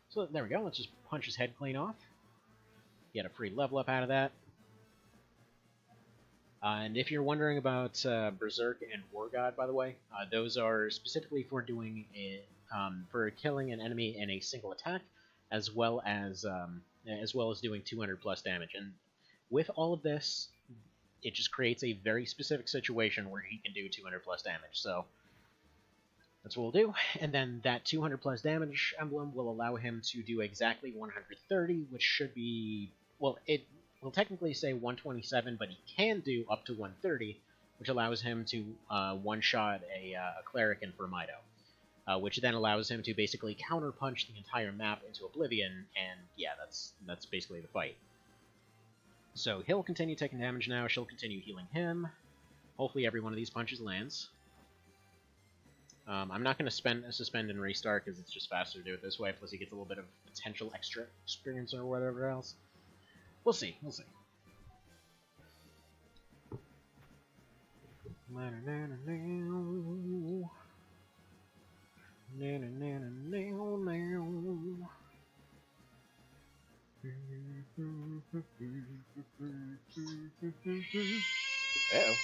So there we go, let's just punch his head clean off. Get a free level up out of that. And if you're wondering about Berserk and War God, by the way, those are specifically for doing for killing an enemy in a single attack, as well as doing 200 plus damage. And with all of this, it just creates a very specific situation where he can do 200 plus damage. So that's what we'll do. And then that 200 plus damage emblem will allow him to do exactly 130, which should be, well, it will technically say 127, but he can do up to 130, which allows him to one-shot a cleric in Firmito, which then allows him to basically counterpunch the entire map into oblivion, and yeah, that's basically the fight. So he'll continue taking damage now, she'll continue healing him. Hopefully every one of these punches lands. I'm not going to suspend and restart, because it's just faster to do it this way, plus he gets a little bit of potential extra experience or whatever else. We'll see, we'll see. Uh-oh.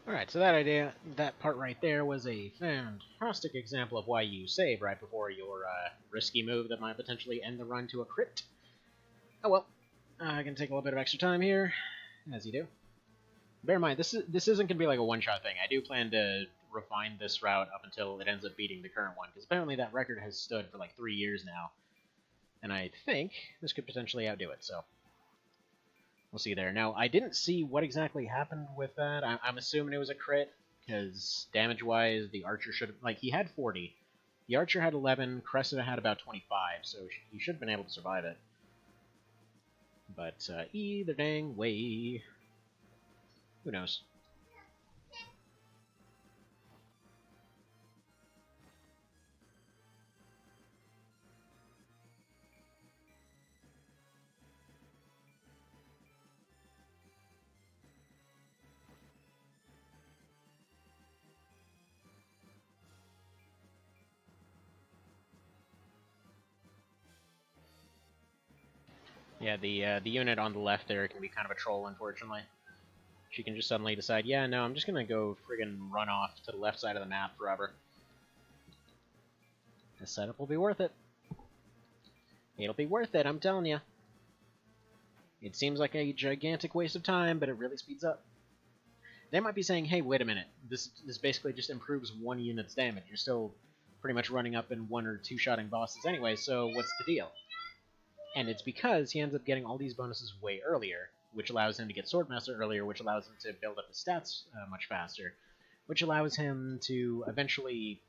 Alright, so that part right there was a fantastic example of why you save right before your risky move that might potentially end the run to a crit. Oh well, I can take a little bit of extra time here, as you do. Bear in mind, this isn't going to be like a one-shot thing. I do plan to refine this route up until it ends up beating the current one, because apparently that record has stood for like 3 years now, and I think this could potentially outdo it, so we'll see there. Now, I didn't see what exactly happened with that. I'm assuming it was a crit, because damage-wise, the archer should have... Like, he had 40. The archer had 11, Cressida had about 25, so he should have been able to survive it. But either dang way... Who knows? Yeah, the unit on the left there can be kind of a troll, unfortunately. She can just suddenly decide, yeah, no, I'm just gonna go friggin' run off to the left side of the map forever. This setup will be worth it. It'll be worth it, I'm telling you. It seems like a gigantic waste of time, but it really speeds up. They might be saying, hey, wait a minute, this basically just improves 1 unit's damage. You're still pretty much running up and 1 or 2-shotting bosses anyway, so what's the deal? And it's because he ends up getting all these bonuses way earlier, which allows him to get Swordmaster earlier, which allows him to build up his stats much faster, which allows him to eventually,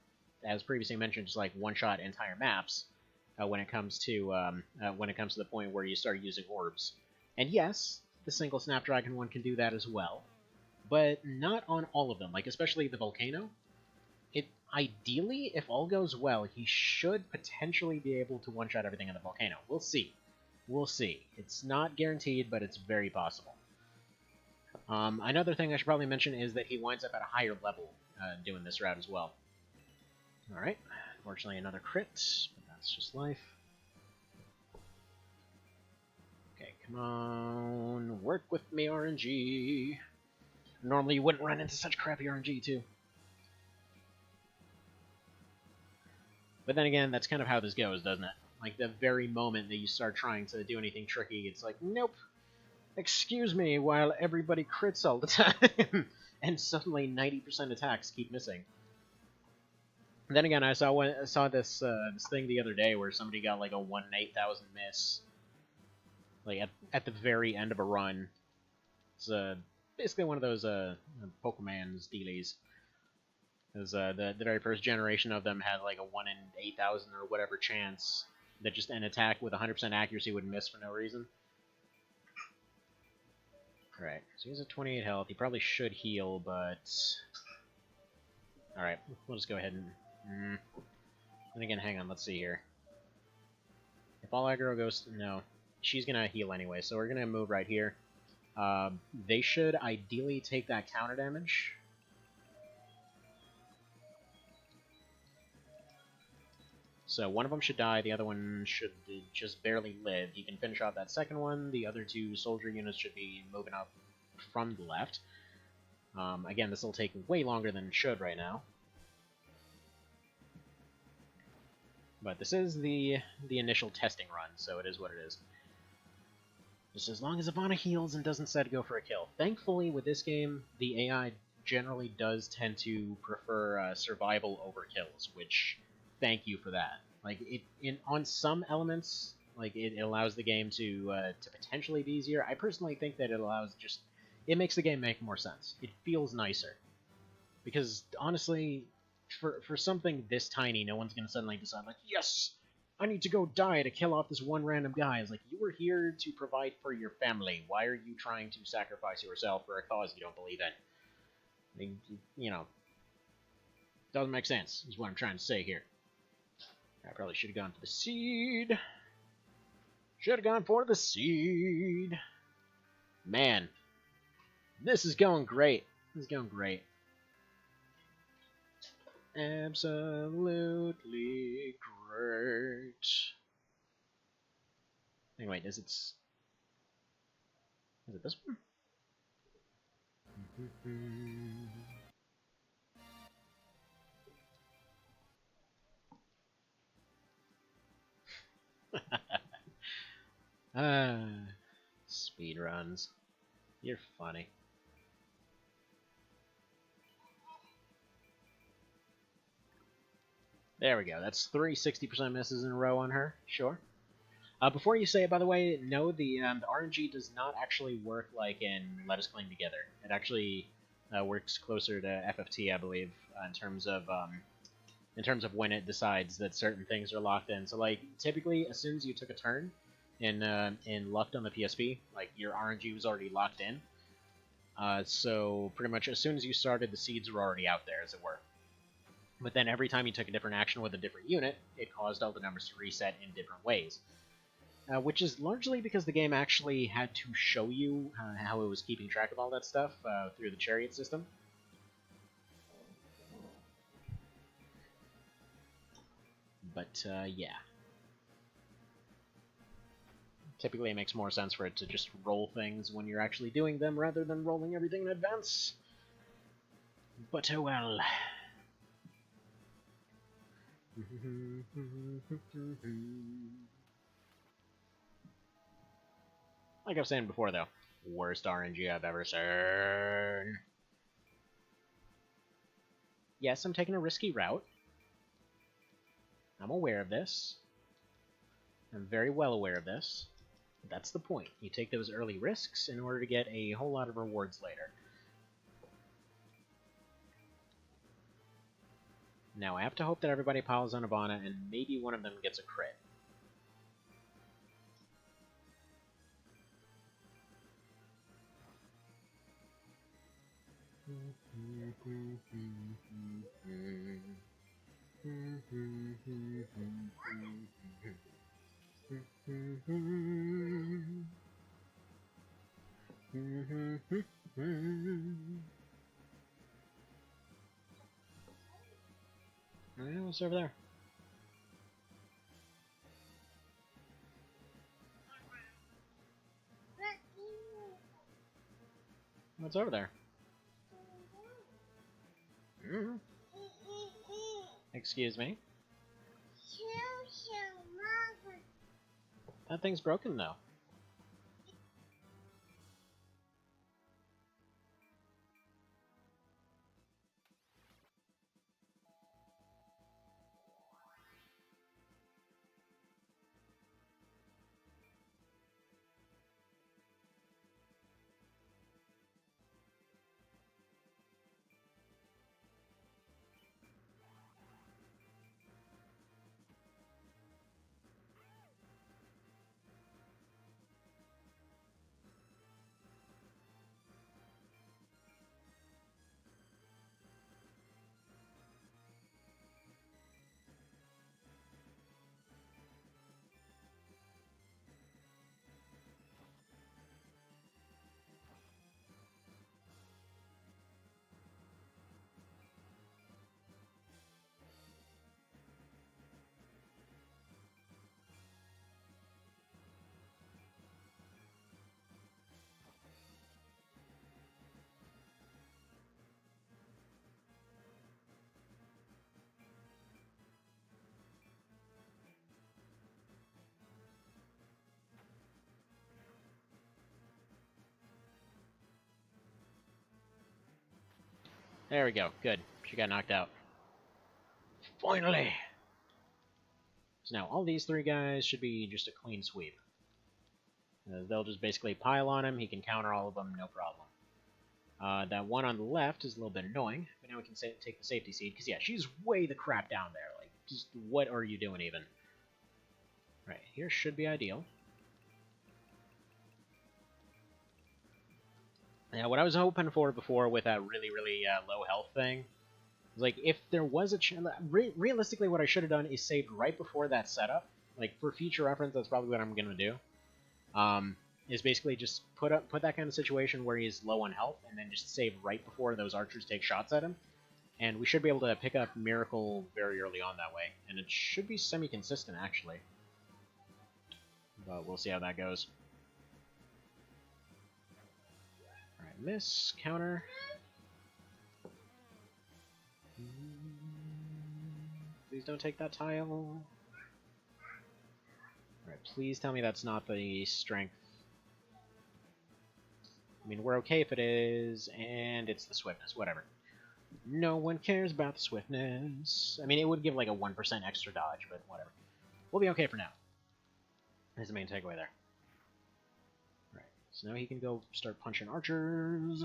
as previously mentioned, just like one-shot entire maps when it comes to the point where you start using orbs. And yes, the single Snapdragon one can do that as well, but not on all of them. Like especially the Volcano. Ideally, if all goes well, he should potentially be able to one-shot everything in the Volcano. We'll see. We'll see. It's not guaranteed, but it's very possible. Another thing I should probably mention is that he winds up at a higher level doing this route as well. Alright, unfortunately another crit, but that's just life. Okay, come on, work with me, RNG. Normally you wouldn't run into such crappy RNG, too. But then again, that's kind of how this goes, doesn't it? Like, the very moment that you start trying to do anything tricky, it's like, nope, excuse me, while everybody crits all the time, and suddenly 90% attacks keep missing. And then again, I saw this thing the other day where somebody got like a 1 in 8,000 miss, like at the very end of a run. It's basically one of those Pokemon's dealies. Because the very first generation of them had like a 1 in 8,000 or whatever chance that just an attack with 100% accuracy would miss for no reason. Alright, so he has a 28 health. He probably should heal, but... Alright, we'll just go ahead and... And again, hang on, let's see here. If all aggro goes... No, she's gonna heal anyway, so we're gonna move right here. They should ideally take that counter damage. So one of them should die, the other one should just barely live. He can finish off that second one, the other 2 soldier units should be moving up from the left. Again, this will take way longer than it should right now. But this is the initial testing run, so it is what it is. Just as long as Ivana heals and doesn't decide to go for a kill. Thankfully, with this game, the AI generally does tend to prefer survival over kills, which... Thank you for that. Like on some elements, like it allows the game to potentially be easier. I personally think that it makes the game make more sense. It feels nicer, because honestly, for something this tiny, no one's gonna suddenly decide like, yes, I need to go die to kill off this one random guy. It's like, you were here to provide for your family. Why are you trying to sacrifice yourself for a cause you don't believe in? I mean, you know, doesn't make sense. Is what I'm trying to say here. I probably should have gone for the seed. Should have gone for the seed. Man, this is going great. This is going great. Absolutely great. Anyway, is it this one? Speedruns. You're funny. There we go. That's 3 60% misses in a row on her. Sure. Before you say it, by the way, no, the RNG does not actually work like in Let Us Cling Together. It actually works closer to FFT, I believe, in terms of when it decides that certain things are locked in. So, like, typically, as soon as you took a turn in Lucked on the PSP, like, your RNG was already locked in. So, pretty much, as soon as you started, the seeds were already out there, as it were. But then every time you took a different action with a different unit, it caused all the numbers to reset in different ways. Which is largely because the game actually had to show you how it was keeping track of all that stuff through the chariot system. But, yeah. Typically it makes more sense for it to just roll things when you're actually doing them rather than rolling everything in advance. But oh well. Like I was saying before, though, worst RNG I've ever seen. Yes, I'm taking a risky route. I'm aware of this. I'm very well aware of this. But that's the point. You take those early risks in order to get a whole lot of rewards later. Now, I have to hope that everybody piles on Ivana, and maybe one of them gets a crit. What's over there? What's over there? Excuse me? That thing's broken, though. There we go. Good. She got knocked out. Finally! So now all these three guys should be just a clean sweep. They'll just basically pile on him. He can counter all of them, no problem. That one on the left is a little bit annoying, but now we can take the safety seed, because yeah, she's way the crap down there. Like, just what are you doing even? Right, here should be ideal. Now, what I was hoping for before with that really, really low health thing was, like, if there was a chance... realistically, what I should have done is saved right before that setup. Like, for future reference, that's probably what I'm going to do. Is basically just put that kind of situation where he's low on health, and then just save right before those archers take shots at him. And we should be able to pick up Miracle very early on that way. And it should be semi-consistent, actually. But we'll see how that goes. Alright, miss, counter. Please don't take that tile. Alright, please tell me that's not the strength. I mean, we're okay if it is, and it's the swiftness, whatever. No one cares about the swiftness. I mean, it would give like a 1% extra dodge, but whatever. We'll be okay for now. That's the main takeaway there. Right, so now he can go start punching archers.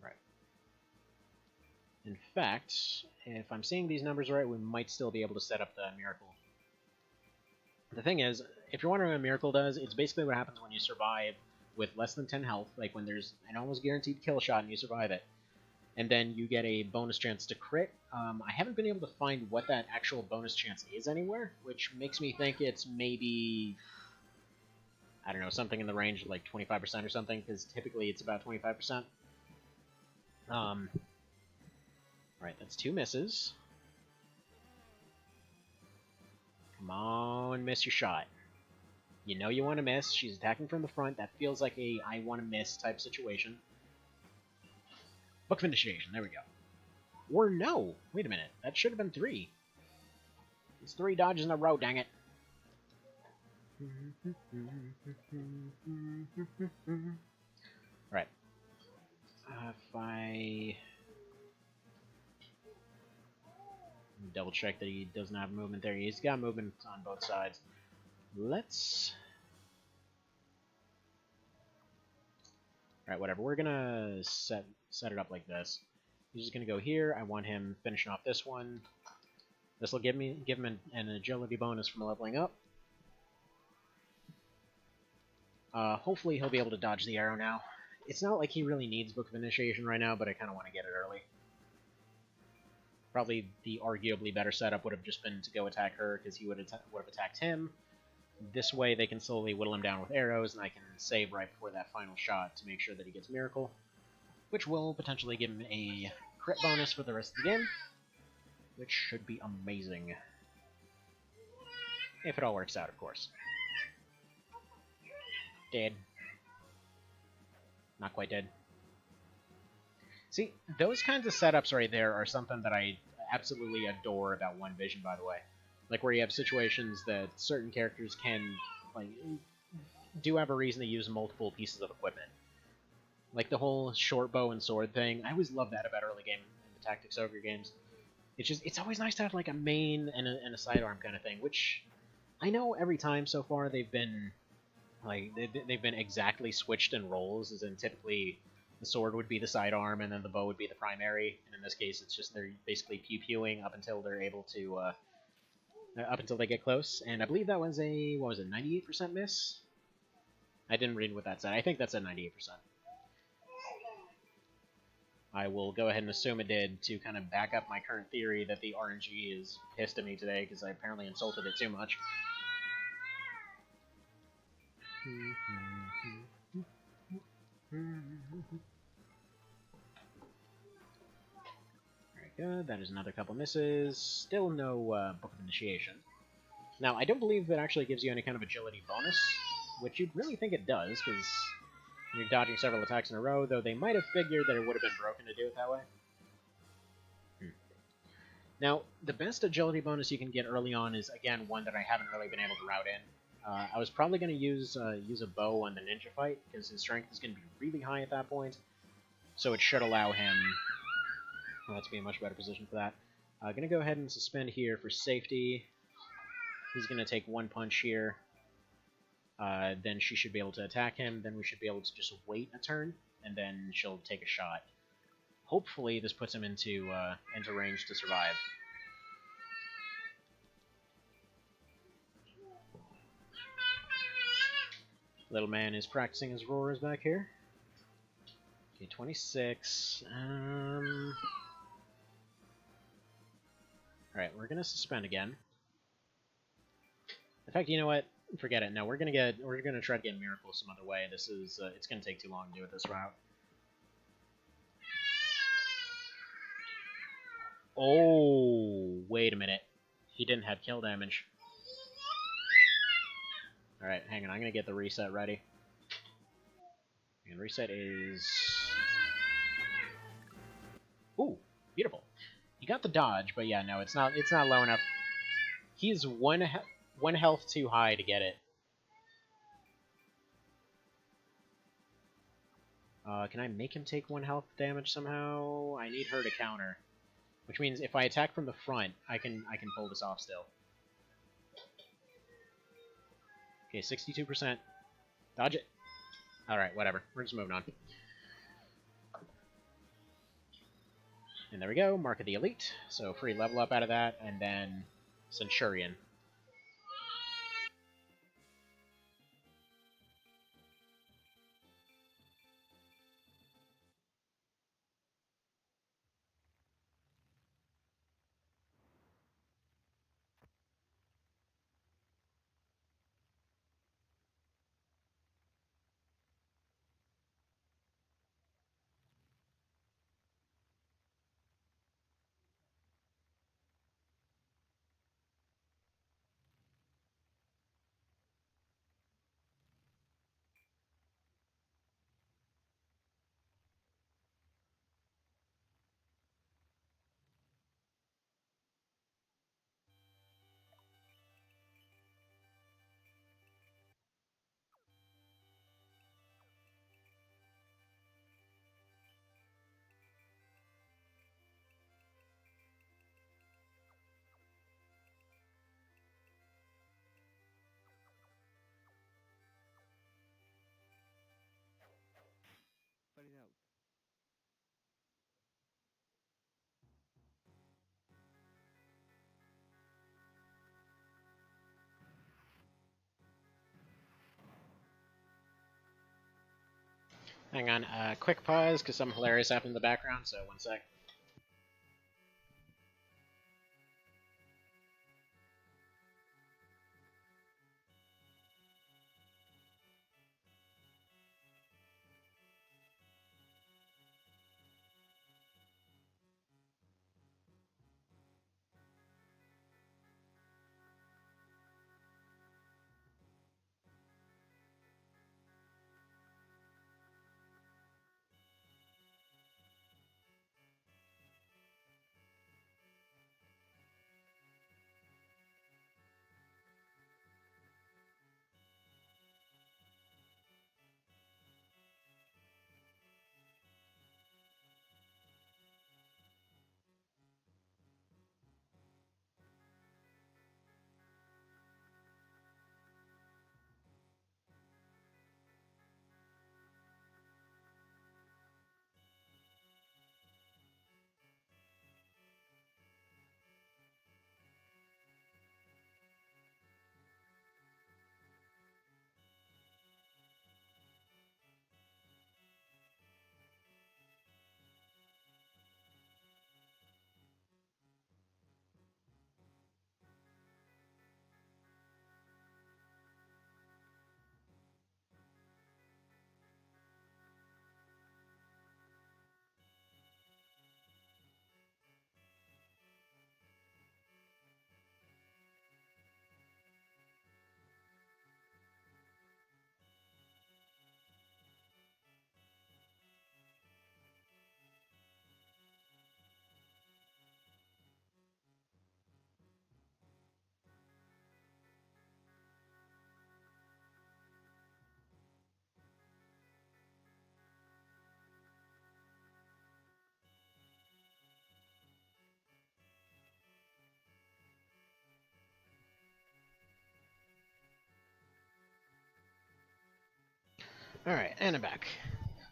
Right. In fact, if I'm seeing these numbers right, we might still be able to set up the miracle. The thing is, if you're wondering what a miracle does, it's basically what happens when you survive with less than 10 health, like when there's an almost guaranteed kill shot and you survive it, and then you get a bonus chance to crit. I haven't been able to find what that actual bonus chance is anywhere, which makes me think it's maybe, I don't know, something in the range of like 25% or something, because typically it's about 25%. Right, that's 2 misses. Come on, miss your shot. You know you want to miss. She's attacking from the front. That feels like a I want to miss type situation. Book of Initiation. There we go. Or no. Wait a minute. That should have been 3. It's 3 dodges in a row, dang it. Right. If I double check that he doesn't have movement there, he's got movement on both sides. Let's. Alright, whatever. We're gonna set it up like this. He's just gonna go here. I want him finishing off this one. This will give him an agility bonus from leveling up. Hopefully he'll be able to dodge the arrow now. It's not like he really needs Book of Initiation right now, but I kind of want to get it early. Probably the arguably better setup would have just been to go attack her, because he would have attacked him. This way they can slowly whittle him down with arrows, and I can save right before that final shot to make sure that he gets Miracle, which will potentially give him a crit bonus for the rest of the game, which should be amazing. If it all works out, of course. Dead. Not quite dead. See, those kinds of setups right there are something that I absolutely adore about One Vision, by the way. Like, where you have situations that certain characters can, like, do have a reason to use multiple pieces of equipment. Like the whole short bow and sword thing. I always love that about early game in the Tactics Ogre games. It's always nice to have, like, a main and a sidearm kind of thing, which I know every time so far they've been, like, they've been exactly switched in roles, as in typically the sword would be the sidearm and then the bow would be the primary, and in this case it's just they're basically pew-pewing up until they're able to, up until they get close, and I believe that was a, what was it, 98% miss? I didn't read what that said. I think that said 98%. I will go ahead and assume it did to kind of back up my current theory that the RNG is pissed at me today because I apparently insulted it too much. Very good. That is another couple misses. Still no Book of Initiation. Now, I don't believe that actually gives you any kind of agility bonus, which you'd really think it does, because you're dodging several attacks in a row, though they might have figured that it would have been broken to do it that way. Now, the best agility bonus you can get early on is, again, one that I haven't really been able to route in. I was probably going to use a bow on the ninja fight, because his strength is going to be really high at that point, so it should allow him to be in a much better position for that. I'm going to go ahead and suspend here for safety. He's going to take one punch here. Then she should be able to attack him. Then we should be able to just wait a turn, and then she'll take a shot. Hopefully this puts him into range to survive. Little man is practicing his roars back here. Okay, 26. Alright, we're gonna suspend again. In fact, you know what? Forget it. No, we're gonna try to get Miracle some other way. This is it's gonna take too long to do it this route. Oh, wait a minute. He didn't have kill damage. Alright, hang on. I'm gonna get the reset ready. And reset is... Ooh, beautiful. He got the dodge, but yeah, no, it's not low enough. He's one health too high to get it. Can I make him take 1 health damage somehow? I need her to counter. Which means if I attack from the front, I can pull this off still. Okay, 62%. Dodge it. Alright, whatever. We're just moving on. And there we go, Mark of the Elite. So free level up out of that, and then Centurion. Hang on, quick pause, because something hilarious happened in the background, so one sec. Alright, and I'm back.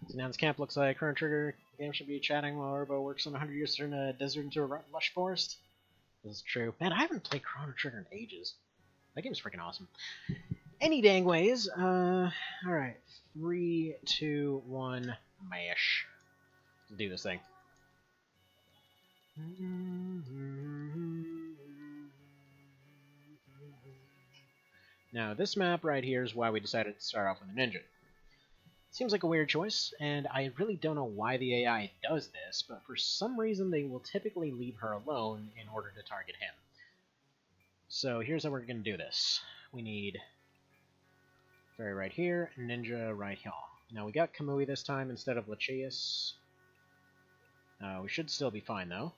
So now this camp looks like Chrono Trigger. The game should be chatting while Urbo works on 100 years to turn a desert into a lush forest. This is true. Man, I haven't played Chrono Trigger in ages. That game's freaking awesome. Any dang ways. Alright. 3, 2, 1, mash. Let's do this thing. Now, this map right here is why we decided to start off with a ninja. Seems like a weird choice, and I really don't know why the AI does this, but for some reason they will typically leave her alone in order to target him. So here's how we're going to do this. We need Fairy right here, Ninja right here. Now we got Kamui this time instead of Lacheus. We should still be fine though.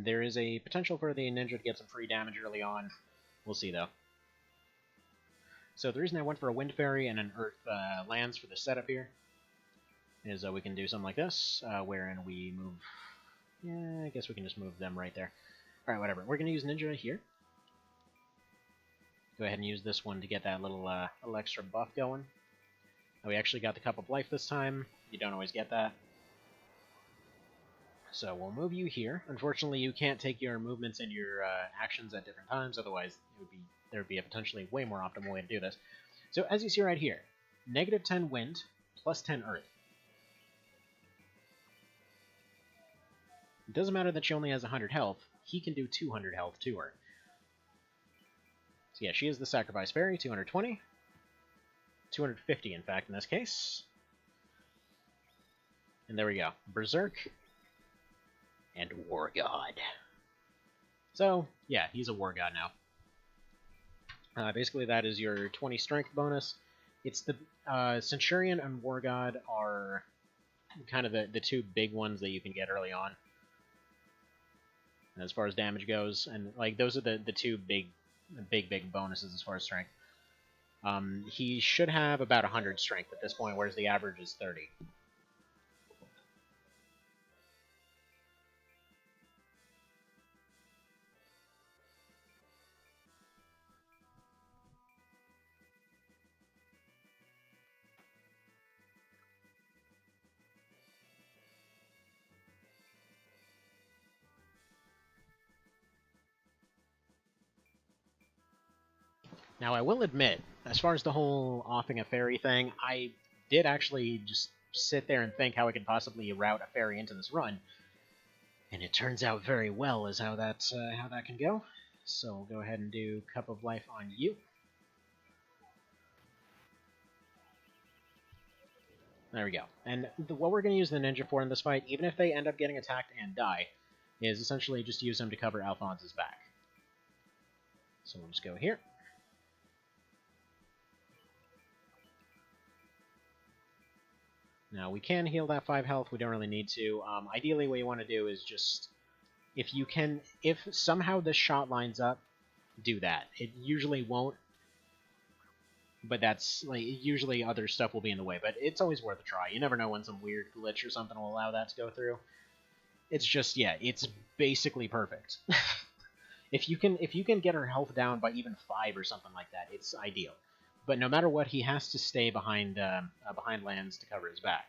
There is a potential for the Ninja to get some free damage early on. We'll see though. So the reason I went for a Wind Fairy and an Earth Lands for the setup here is we can do something like this, wherein we move... Yeah, I guess we can just move them right there. Alright, whatever. We're going to use Ninja here. Go ahead and use this one to get that little extra buff going. We actually got the Cup of Life this time. You don't always get that. So we'll move you here. Unfortunately, you can't take your movements and your actions at different times, otherwise there would be a potentially way more optimal way to do this. So as you see right here, negative 10 wind, plus 10 earth. It doesn't matter that she only has 100 health, he can do 200 health to her. So yeah, she is the Sacrifice Fairy, 220. 250, in fact, in this case. And there we go. Berserk and War God. So, yeah, he's a War God now. Basically, that is your 20 strength bonus. It's the Centurion and War God are kind of the two big ones that you can get early on. And as far as damage goes, and like those are the two big bonuses as far as strength. He should have about 100 strength at this point, whereas the average is 30. Now, I will admit, As far as the whole offing a fairy thing, I did actually just sit there and think how I could possibly route a fairy into this run, and it turns out very well as how that can go. So we'll go ahead and do Cup of Life on you. There we go. And what we're going to use the ninja for in this fight, even if they end up getting attacked and die, is essentially just use them to cover Alphonse's back. So we'll just go here. Now, we can heal that 5 health, we don't really need to. Ideally, what you want to do is just, if somehow this shot lines up, do that. It usually won't, but that's, like, usually other stuff will be in the way, but it's always worth a try. You never know when some weird glitch or something will allow that to go through. It's just, yeah, it's basically perfect. If you can get her health down by even 5 or something like that, it's ideal. But no matter what, he has to stay behind lands to cover his back.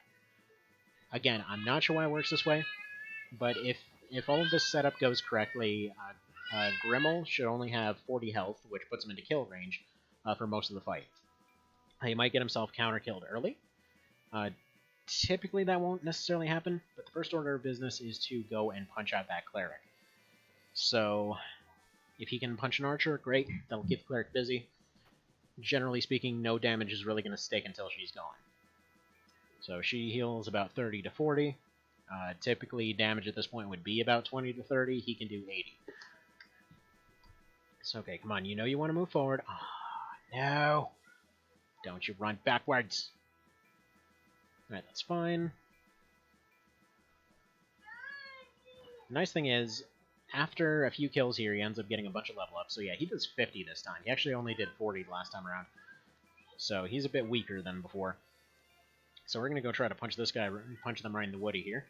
Again, I'm not sure why it works this way, but if all of this setup goes correctly, Grimmel should only have 40 health, which puts him into kill range for most of the fight. He might get himself counter-killed early. Typically that won't necessarily happen, but the first order of business is to go and punch out that cleric. So, if he can punch an archer, great, that'll keep the cleric busy. Generally speaking, no damage is really going to stick until she's gone. So she heals about 30 to 40. Typically, damage at this point would be about 20 to 30. He can do 80. So, okay, come on, you know you want to move forward. Oh, no! Don't you run backwards! Alright, that's fine. The nice thing is, after a few kills here, he ends up getting a bunch of level ups. So yeah, he does 50 this time. He actually only did 40 the last time around. So he's a bit weaker than before. So we're going to go try to punch this guy, punch them right in the woody here.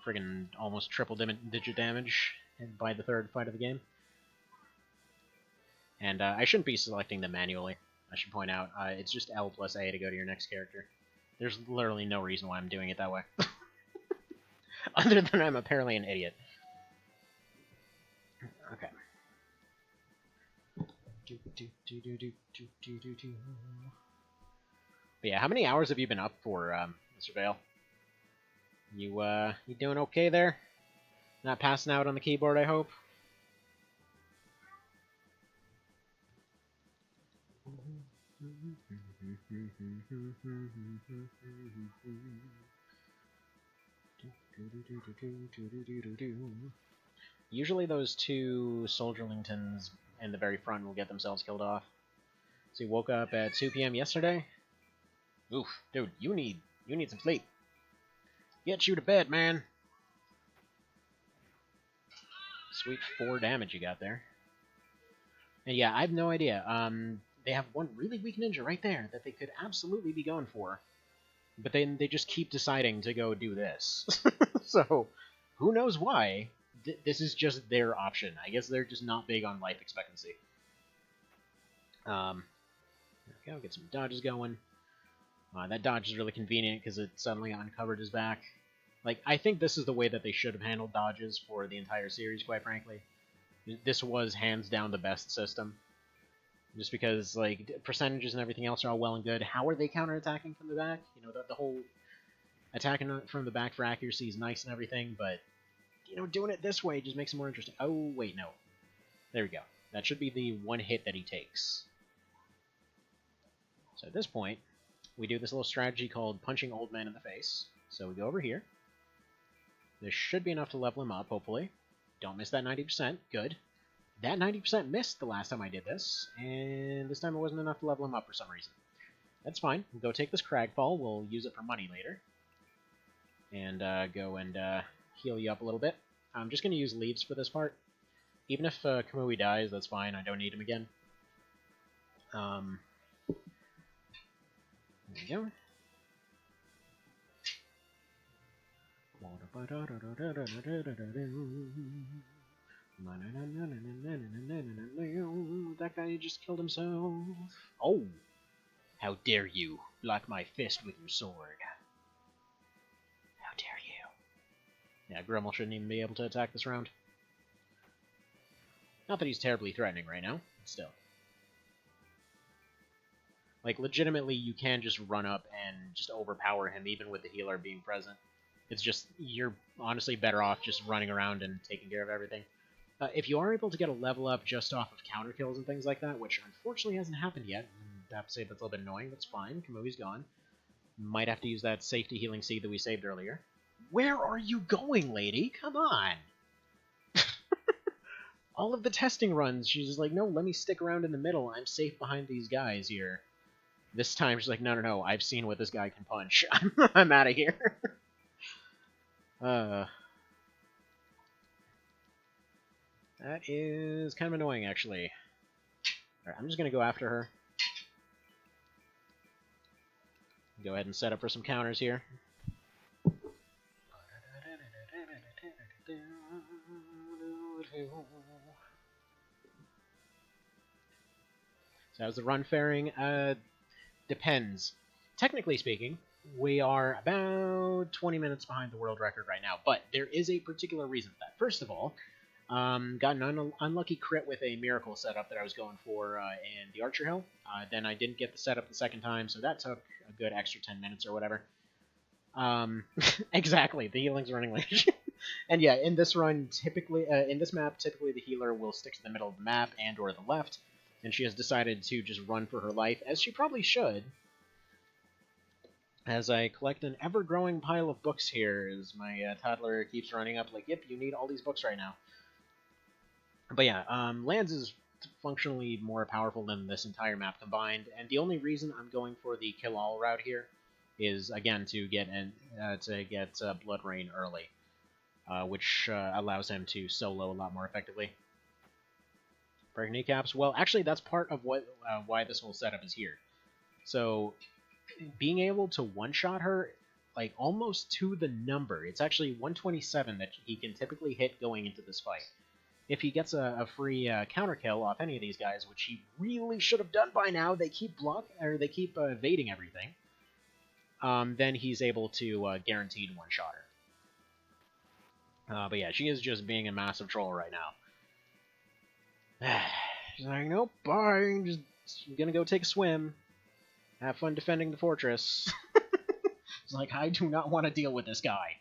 Friggin' almost triple digit damage by the third fight of the game. And I shouldn't be selecting them manually, I should point out. It's just L plus A to go to your next character. There's literally no reason why I'm doing it that way. Other than I'm apparently an idiot. Okay. But yeah, how many hours have you been up for, Mr. Vale? You doing okay there? Not passing out on the keyboard, I hope? Usually those two Soldierlingtons in the very front will get themselves killed off. So you woke up at 2 PM yesterday? Oof, dude, you need some sleep. Get you to bed, man. Sweet 4 damage you got there. And yeah, I have no idea. They have one really weak ninja right there that they could absolutely be going for. But then they just keep deciding to go do this. So, who knows why? This is just their option. I guess they're just not big on life expectancy. There we go, get some dodges going. That dodge is really convenient because it suddenly uncovered his back. Like, I think this is the way that they should have handled dodges for the entire series, quite frankly. This was hands down the best system. Just because, like, percentages and everything else are all well and good. How are they counterattacking from the back? You know, the whole attacking from the back for accuracy is nice and everything, but, you know, doing it this way just makes it more interesting. Oh, wait, no. There we go. That should be the one hit that he takes. So at this point, we do this little strategy called punching old man in the face. So we go over here. This should be enough to level him up, hopefully. Don't miss that 90%. Good. That 90% missed the last time I did this, and this time it wasn't enough to level him up for some reason. That's fine. We'll go take this Cragfall. We'll use it for money later. And go and heal you up a little bit. I'm just going to use leaves for this part. Even if Kamui dies, that's fine. I don't need him again. There we go. That guy just killed himself. Oh! How dare you block my fist with your sword. How dare you. Yeah, Grimmel shouldn't even be able to attack this round. Not that he's terribly threatening right now, but still. Like, legitimately, you can just run up and just overpower him, even with the healer being present. It's just, you're honestly better off just running around and taking care of everything. If you are able to get a level up just off of counter kills and things like that, which unfortunately hasn't happened yet, I have to say that's a little bit annoying, that's fine, Kamui's gone. Might have to use that safety healing seed that we saved earlier. Where are you going, lady? Come on! All of the testing runs, she's just like, no, let me stick around in the middle, I'm safe behind these guys here. This time she's like, no, no, no, I've seen what this guy can punch. I'm out of here. That is kind of annoying, actually. Alright, I'm just going to go after her. Go ahead and set up for some counters here. So how's the run faring? Depends. Technically speaking, we are about 20 minutes behind the world record right now, but there is a particular reason for that. First of all, got an unlucky crit with a miracle setup that I was going for in the Archer Hill. Then I didn't get the setup the second time, so that took a good extra 10 minutes or whatever. Exactly, the healing's running late. And yeah, in this run, typically, in this map, typically the healer will stick to the middle of the map and or the left, and she has decided to just run for her life, as she probably should. As I collect an ever-growing pile of books here, as my toddler keeps running up like, yep, you need all these books right now. But yeah, Lands is functionally more powerful than this entire map combined, and the only reason I'm going for the kill-all route here is, again, to get Blood Rain early, which allows him to solo a lot more effectively. Break kneecaps. Well, actually, that's part of what why this whole setup is here. So, being able to one-shot her, like, almost to the number, it's actually 127 that he can typically hit going into this fight. If he gets a free counter kill off any of these guys, which he really should have done by now, they keep evading everything. Then he's able to guaranteed one-shot her. But yeah, she is just being a massive troll right now. She's like, nope, bye, I'm gonna go take a swim. Have fun defending the fortress. It's like, I do not want to deal with this guy.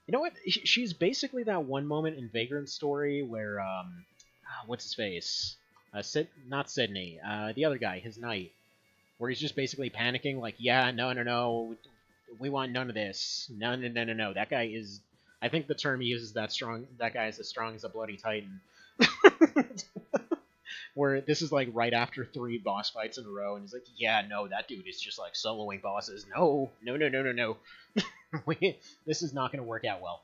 You know what? She's basically that one moment in Vagrant's story where, what's his face? Not Sydney. The other guy, his knight. Where he's just basically panicking, like, yeah, no, we want none of this. No. That guy is, I think the term he uses, that guy is as strong as a bloody titan. Where this is like right after 3 boss fights in a row, and he's like, yeah, no, that dude is just like soloing bosses. No. This is not going to work out well.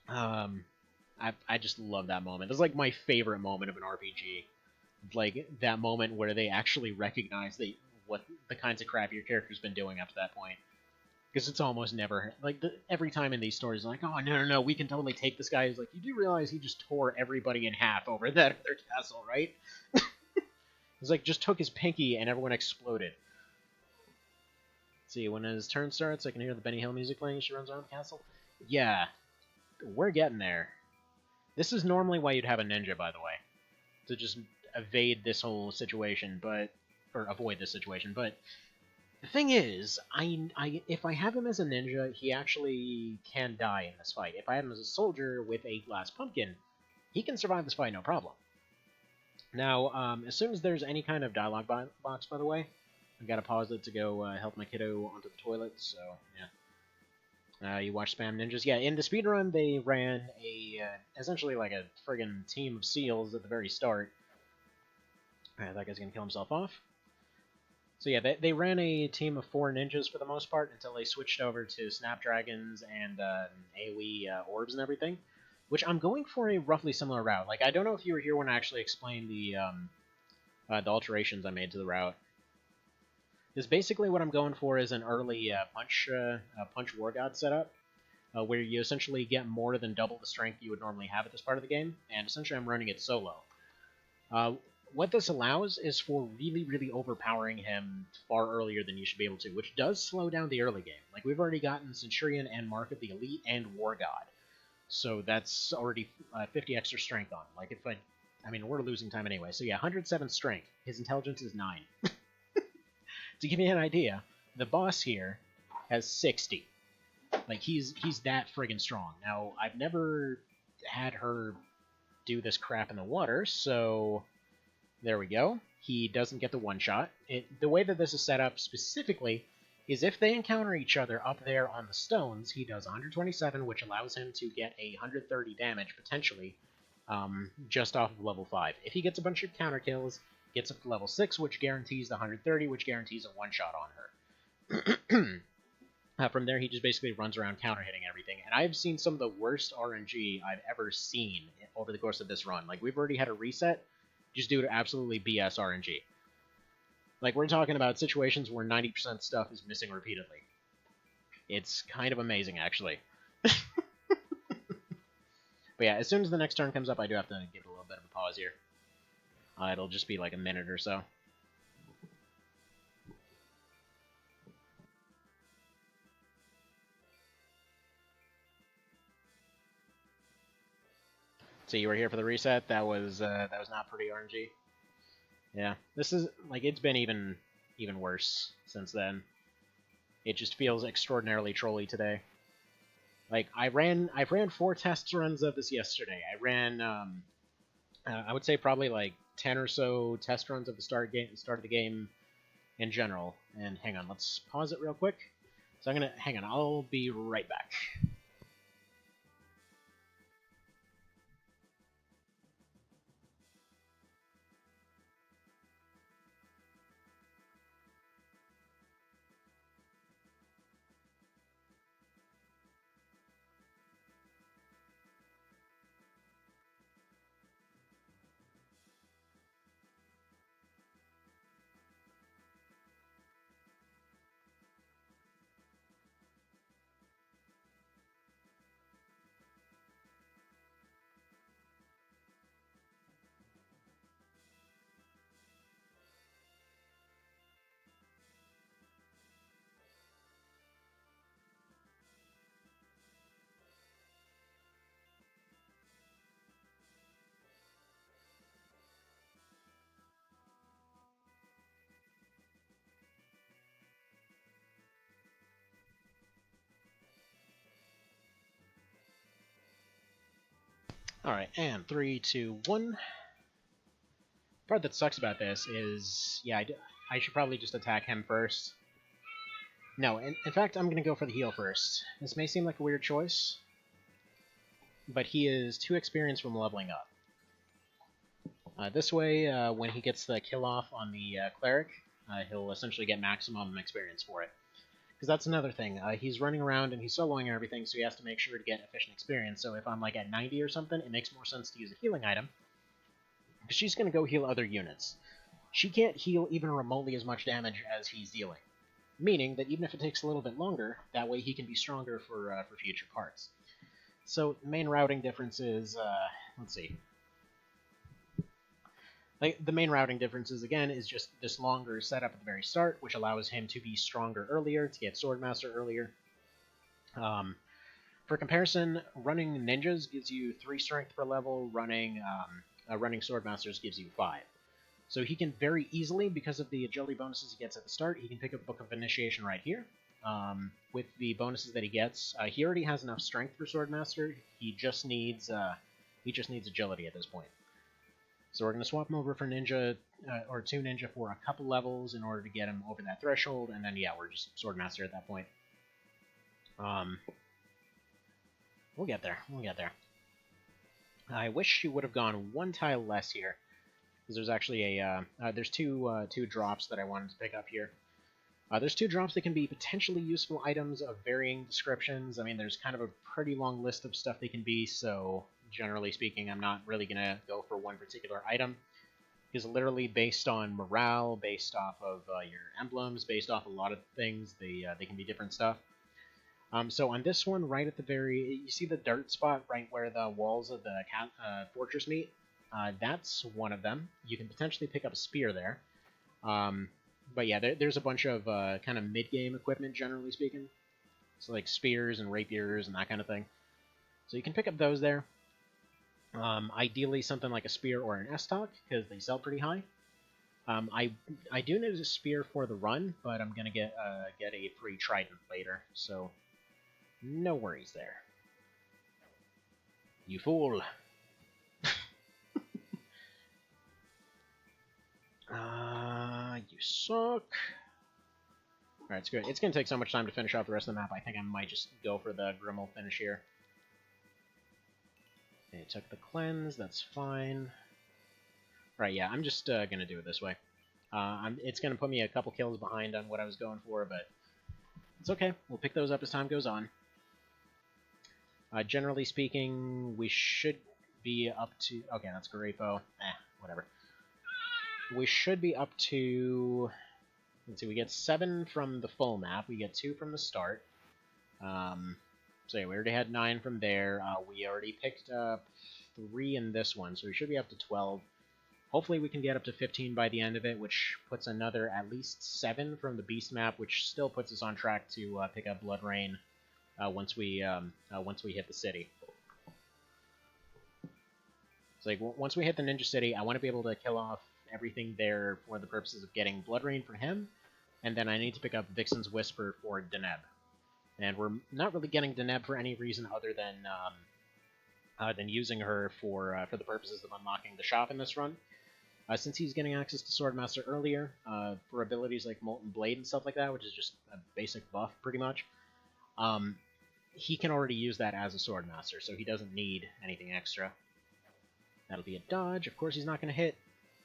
I just love that moment. It's like my favorite moment of an RPG. Like, that moment where they actually recognize what the kinds of crap your character's been doing up to that point. Because it's almost never, like, every time in these stories, like, oh, no, we can totally take this guy. He's like, you do realize he just tore everybody in half over that other castle, right? He's like, just took his pinky and everyone exploded. Let's see, when his turn starts, I can hear the Benny Hill music playing as she runs around the castle. Yeah, we're getting there. This is normally why you'd have a ninja, by the way. To just evade this whole situation, or avoid this situation, but the thing is, if I have him as a ninja, he actually can die in this fight. If I have him as a soldier with a glass pumpkin, he can survive this fight no problem. Now, as soon as there's any kind of dialogue box, by the way, I've got to pause it to go help my kiddo onto the toilet, so, yeah. You watch Spam Ninjas. Yeah, in the speedrun, they ran essentially like a friggin' team of SEALs at the very start. Alright, that guy's gonna kill himself off. So yeah, they ran a team of 4 ninjas for the most part until they switched over to Snapdragons and AoE orbs and everything, which I'm going for a roughly similar route. Like, I don't know if you were here when I actually explained the alterations I made to the route. Because basically what I'm going for is an early punch War God setup, where you essentially get more than double the strength you would normally have at this part of the game, and essentially I'm running it solo. What this allows is for really, really overpowering him far earlier than you should be able to, which does slow down the early game. Like, we've already gotten Centurion and Mark of the Elite and War God, so that's already 50 extra strength on. Like, if I mean, we're losing time anyway, so yeah, 107 strength. His intelligence is 9. To give you an idea, the boss here has 60. Like, he's that friggin' strong. Now, I've never had her do this crap in the water, so there we go. He doesn't get the one-shot. The way that this is set up specifically is if they encounter each other up there on the stones, he does 127, which allows him to get 130 damage, potentially, just off of level 5. If he gets a bunch of counter kills, gets up to level 6, which guarantees the 130, which guarantees a one-shot on her. From there, he just basically runs around counter-hitting everything, and I've seen some of the worst RNG I've ever seen over the course of this run. Like, we've already had a reset just due to absolutely BS RNG. Like, we're talking about situations where 90% stuff is missing repeatedly. It's kind of amazing, actually. But yeah, as soon as the next turn comes up, I do have to give it a little bit of a pause here. It'll just be like a minute or so. So you were here for the reset. That was not pretty RNG. Yeah, this is like it's been even worse since then. It just feels extraordinarily trolly today. Like I ran 4 test runs of this yesterday. I ran I would say probably like 10 or so test runs of the start of the game in general. And hang on, let's pause it real quick. So I'm gonna hang on. I'll be right back. Alright, and 3, 2, 1. The part that sucks about this is, yeah, I should probably just attack him first. No, in fact, I'm going to go for the heal first. This may seem like a weird choice, but he is 2 experience from leveling up. This way, when he gets the kill off on the cleric, he'll essentially get maximum experience for it. Because that's another thing. He's running around and he's soloing and everything, so he has to make sure to get efficient experience. So if I'm like at 90 or something, it makes more sense to use a healing item. Because she's going to go heal other units. She can't heal even remotely as much damage as he's dealing. Meaning that even if it takes a little bit longer, that way he can be stronger for future parts. So the main routing difference is, let's see. Like, the main routing differences, again, is just this longer setup at the very start, which allows him to be stronger earlier, to get Swordmaster earlier. For comparison, running ninjas gives you 3 strength per level, running Swordmasters gives you 5. So he can very easily, because of the agility bonuses he gets at the start, he can pick up Book of Initiation right here. With the bonuses that he gets, he already has enough strength for Swordmaster, he just needs agility at this point. So we're going to swap him over for Ninja, or 2 Ninja for a couple levels in order to get him over that threshold, and then, yeah, we're just Swordmaster at that point. We'll get there. We'll get there. I wish she would have gone 1 tile less here, because there's actually there's two drops that I wanted to pick up here. There's 2 drops that can be potentially useful items of varying descriptions. I mean, there's kind of a pretty long list of stuff they can be, so generally speaking, I'm not really going to go for one particular item. It's literally based on morale, based off of your emblems, based off a lot of things. They can be different stuff. So on this one, right at the very... You see the dirt spot right where the walls of the fortress meet? That's one of them. You can potentially pick up a spear there. But yeah, there's a bunch of kind of mid-game equipment, generally speaking. So like spears and rapiers and that kind of thing. So you can pick up those there. Ideally something like a spear or an S-Talk, because they sell pretty high. I do need a spear for the run, but I'm gonna get a free trident later, so no worries there. You fool! You suck. Alright, it's good. It's gonna take so much time to finish off the rest of the map. I think I might just go for the Grimmel finish here. Okay, took the cleanse. That's fine. Right, yeah, I'm just gonna do it this way. It's gonna put me a couple kills behind on what I was going for, but it's okay. We'll pick those up as time goes on. Generally speaking, we should be up to... Okay, that's Grapo. Whatever. We should be up to... Let's see, we get 7 from the full map. We get 2 from the start. So yeah, we already had 9 from there. We already picked up 3 in this one, so we should be up to 12. Hopefully we can get up to 15 by the end of it, which puts another at least 7 from the Beast map, which still puts us on track to pick up Blood Rain once we hit the city. It's like, once we hit the Ninja City, I want to be able to kill off everything there for the purposes of getting Blood Rain for him, and then I need to pick up Vixen's Whisper for Deneb. And we're not really getting Deneb for any reason other than using her for the purposes of unlocking the shop in this run. Since he's getting access to Swordmaster earlier, for abilities like Molten Blade and stuff like that, which is just a basic buff, pretty much, he can already use that as a Swordmaster, so he doesn't need anything extra. That'll be a dodge. Of course he's not going to hit.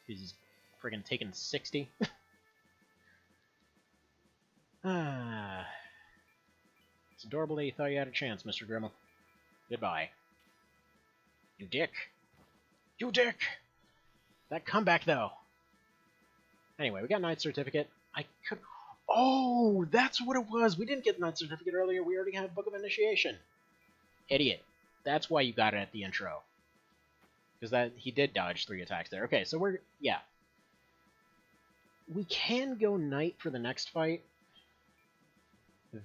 He's friggin' taking 60. It's adorable that you thought you had a chance, Mr. Grimmel. Goodbye. You dick. You dick! That comeback, though. Anyway, we got Knight Certificate. I could... Oh, that's what it was! We didn't get the Knight Certificate earlier. We already had Book of Initiation. Idiot. That's why you got it at the intro. Because he did dodge 3 attacks there. Okay, so we're... Yeah. We can go Knight for the next fight.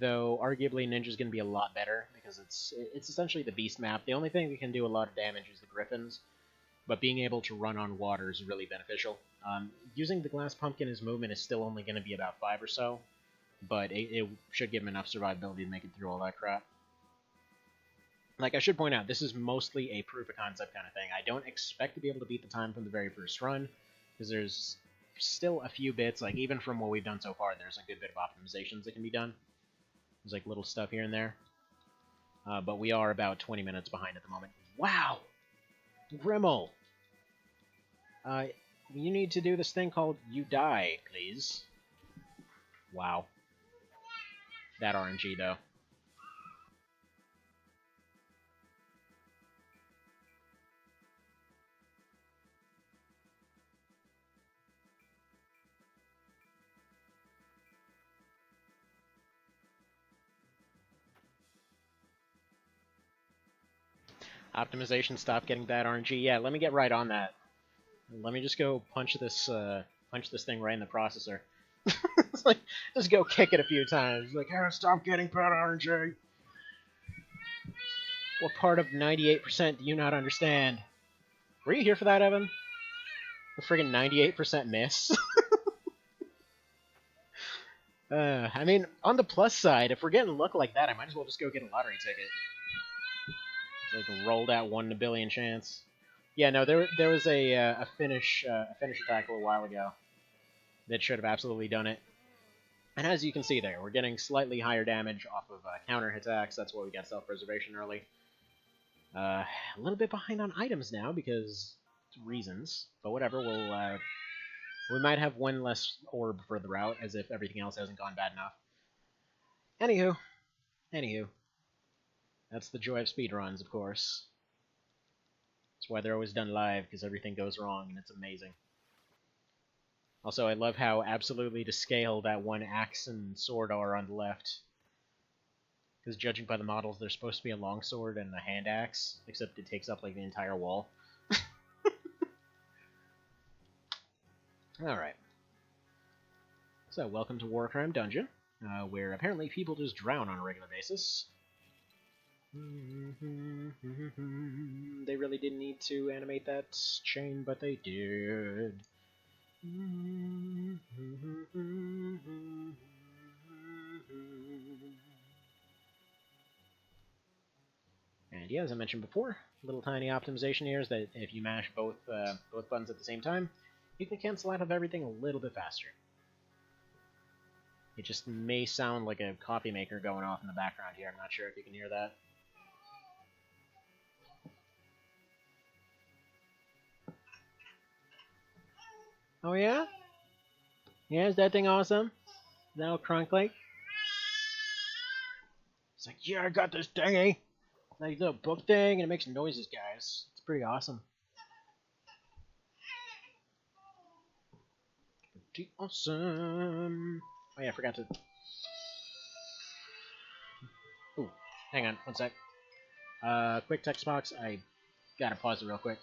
Though, arguably, Ninja's going to be a lot better. Because it's essentially the Beast map. The only thing that can do a lot of damage is the Griffins. But being able to run on water is really beneficial. Using the Glass Pumpkin as movement is still only going to be about 5 or so. But it should give him enough survivability to make it through all that crap. Like, I should point out, this is mostly a proof of concept kind of thing. I don't expect to be able to beat the time from the very first run, because there's still a few bits, like, even from what we've done so far, there's a good bit of optimizations that can be done. There's, like, little stuff here and there. But we are about 20 minutes behind at the moment. Wow! Grimmel! You need to do this thing called You Die, please. Wow. That RNG, though. Optimization, stop getting bad RNG. Yeah, let me get right on that. Let me just go punch this thing right in the processor. It's like, just go kick it a few times. Like, oh, stop getting bad RNG. What part of 98% do you not understand? Were you here for that, Evan? The friggin' 98% miss? I mean, on the plus side, if we're getting luck like that, I might as well just go get a lottery ticket. Like, rolled out 1 in a billion chance. Yeah, no, there was a finish attack a little while ago that should have absolutely done it. And as you can see there, we're getting slightly higher damage off of counter attacks. That's why we got self-preservation early. A little bit behind on items now because reasons, but whatever. We might have 1 less orb further out, as if everything else hasn't gone bad enough. Anywho. That's the joy of speedruns, of course. That's why they're always done live, because everything goes wrong, and it's amazing. Also, I love how absolutely to scale that 1 axe and sword are on the left. Because judging by the models, they're supposed to be a longsword and a hand axe, except it takes up, like, the entire wall. Alright. So, welcome to Warcrime Dungeon, where apparently people just drown on a regular basis. They really didn't need to animate that chain, but they did. And yeah, as I mentioned before, little tiny optimization here is that if you mash both buttons at the same time, you can cancel out of everything a little bit faster. It just may sound like a coffee maker going off in the background here. I'm not sure if you can hear that. Oh yeah? Yeah, is that thing awesome? Is that all crunk like? It's like, yeah, I got this thingy! Like little book thing, and it makes noises, guys. It's pretty awesome. Pretty awesome. Oh yeah, I forgot to... Ooh, hang on, one sec. Quick text box, I gotta pause it real quick.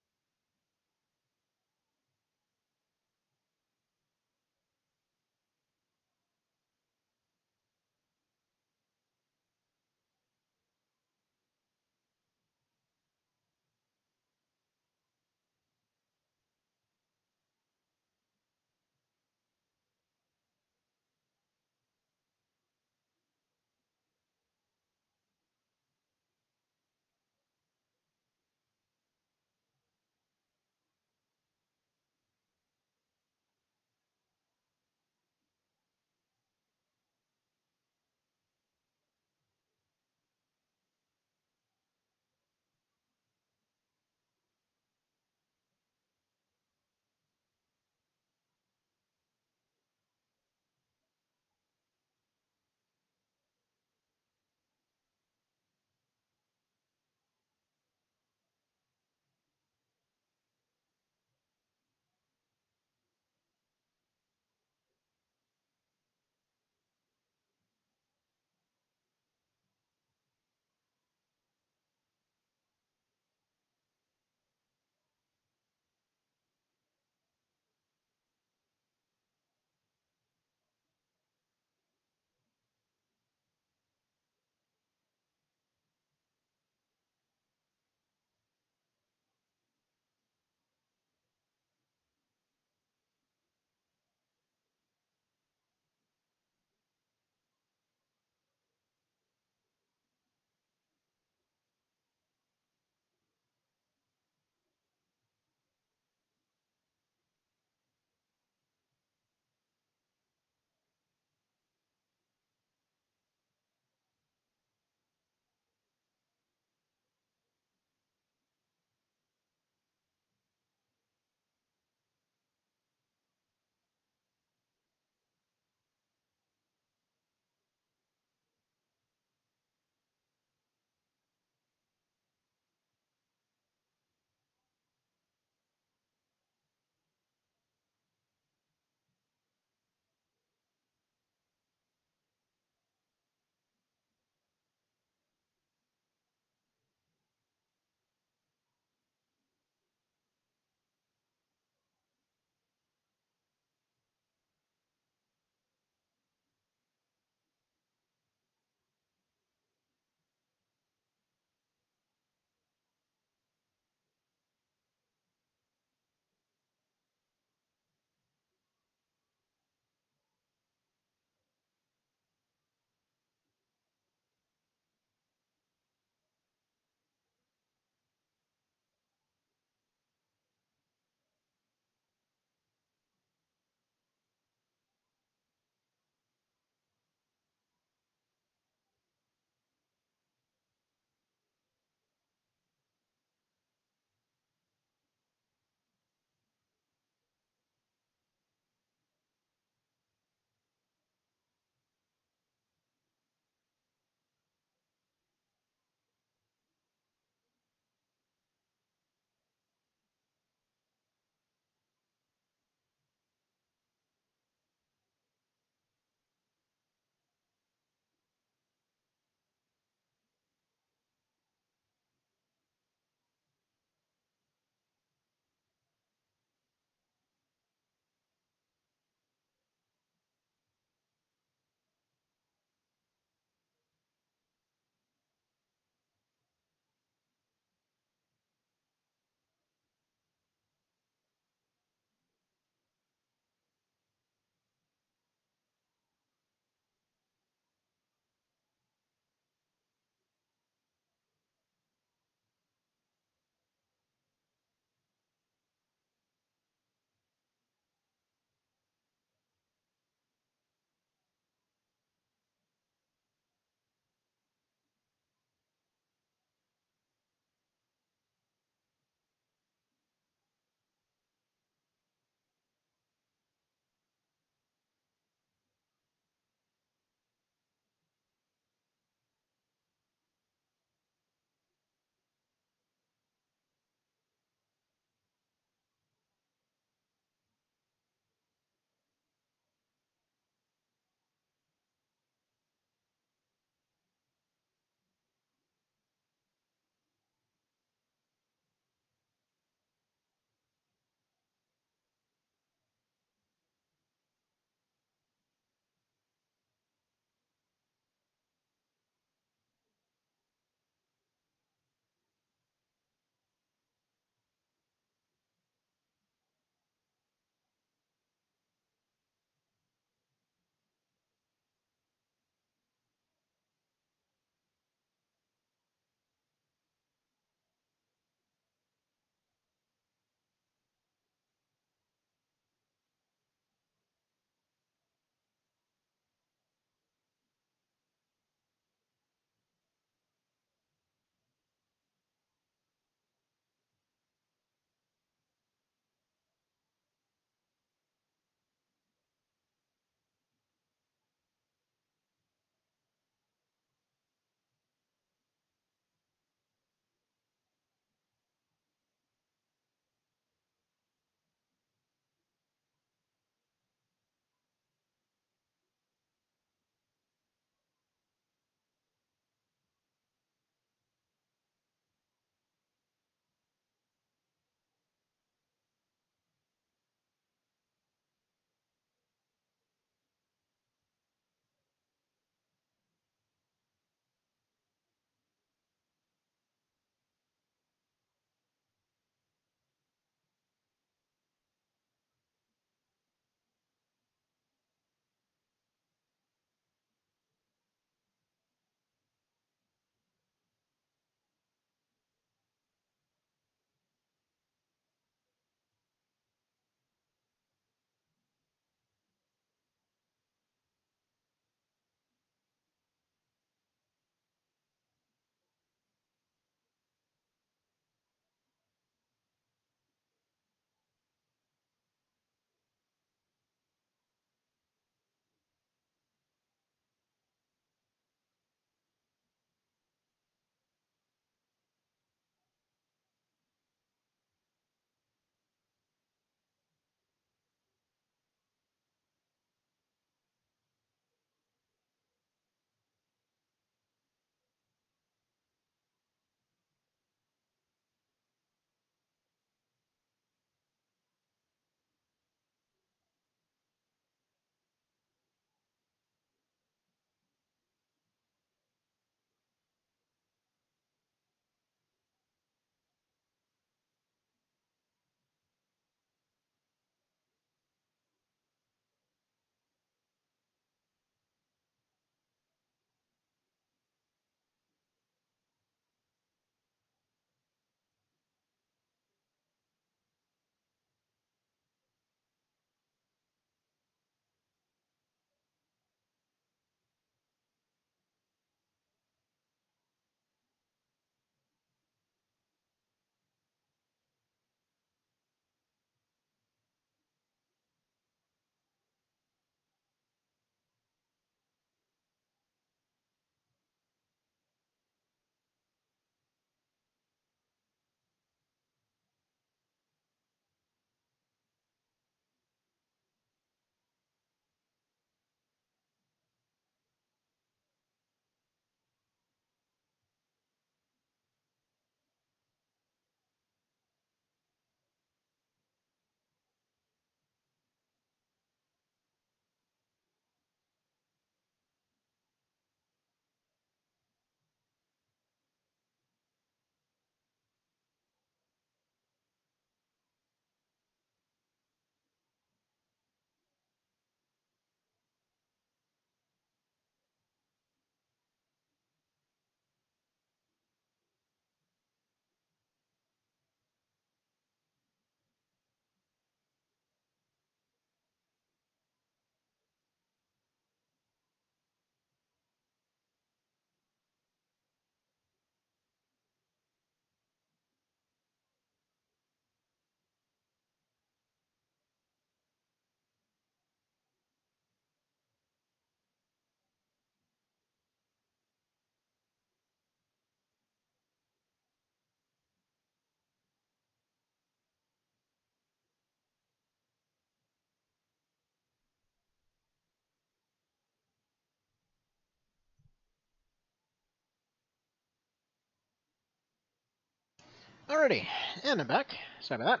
Alrighty, and I'm back. Sorry about that.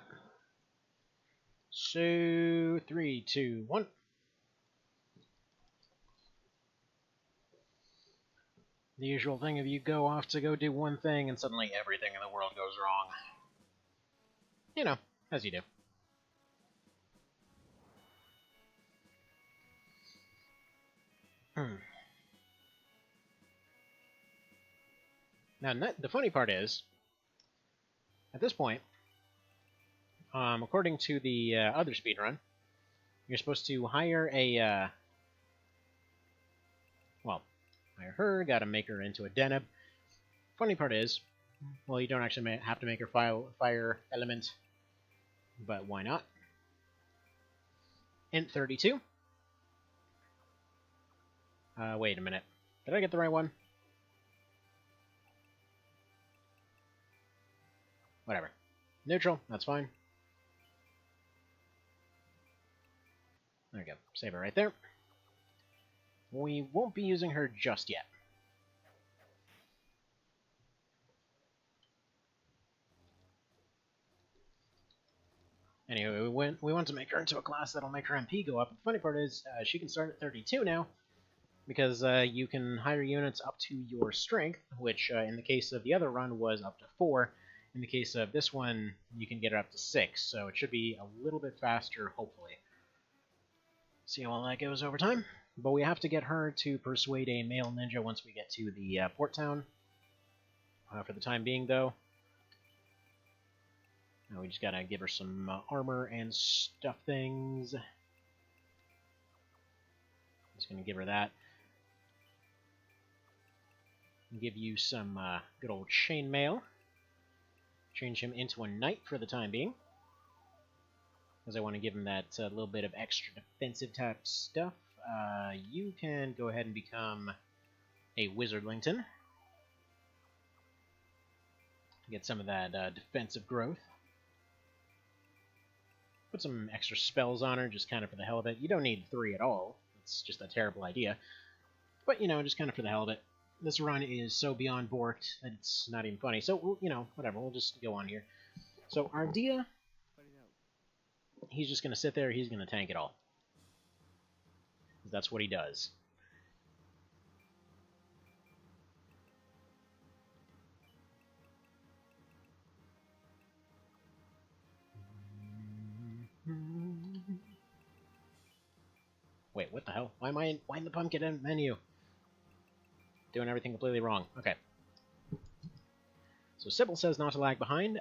So, 3, 2, 1. The usual thing of you go off to go do one thing and suddenly everything in the world goes wrong. You know, as you do. Now, the funny part is, at this point, according to the other speedrun, you're supposed to hire a, hire her, gotta make her into a Deneb. Funny part is, well, you don't actually have to make her fire element, but why not? Int 32. Wait a minute. Did I get the right one? Whatever. Neutral, that's fine. There we go. Save it right there. We won't be using her just yet. Anyway, we want to make her into a class that'll make her MP go up. The funny part is, she can start at 32 now, because you can hire units up to your strength, which in the case of the other run was up to 4. In the case of this one, you can get it up to 6, so it should be a little bit faster, hopefully. See how well that goes over time. But we have to get her to persuade a male ninja once we get to the port town. For the time being, though, we just gotta give her some armor and stuff things. Just gonna give her that. Give you some good old chainmail. Change him into a knight for the time being, because I want to give him that little bit of extra defensive type stuff. You can go ahead and become a Wizardlington. Get some of that defensive growth. Put some extra spells on her, just kind of for the hell of it. You don't need 3 at all. It's just a terrible idea. But, you know, just kind of for the hell of it. This run is so beyond borked that it's not even funny. So, you know, whatever. We'll just go on here. So, Ardea, he's just going to sit there. He's going to tank it all. That's what he does. Wait, what the hell? Why am I in the pumpkin menu? Doing everything completely wrong. Okay. So Sybil says not to lag behind.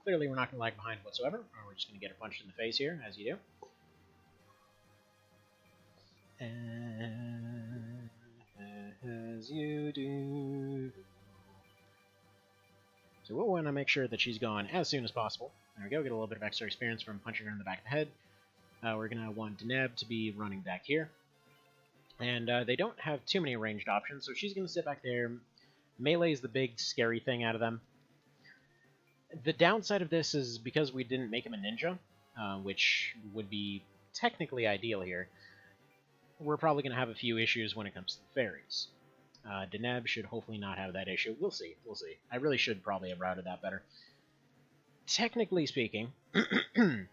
Clearly we're not going to lag behind whatsoever. We're just going to get her punched in the face here, as you do. As you do. So we'll want to make sure that she's gone as soon as possible. There we go, get a little bit of extra experience from punching her in the back of the head. We're going to want Deneb to be running back here. And they don't have too many ranged options, so she's going to sit back there. Melee is the big scary thing out of them. The downside of this is because we didn't make him a ninja, which would be technically ideal here, we're probably going to have a few issues when it comes to the fairies. Deneb should hopefully not have that issue. We'll see. We'll see. I really should probably have routed that better. Technically speaking, he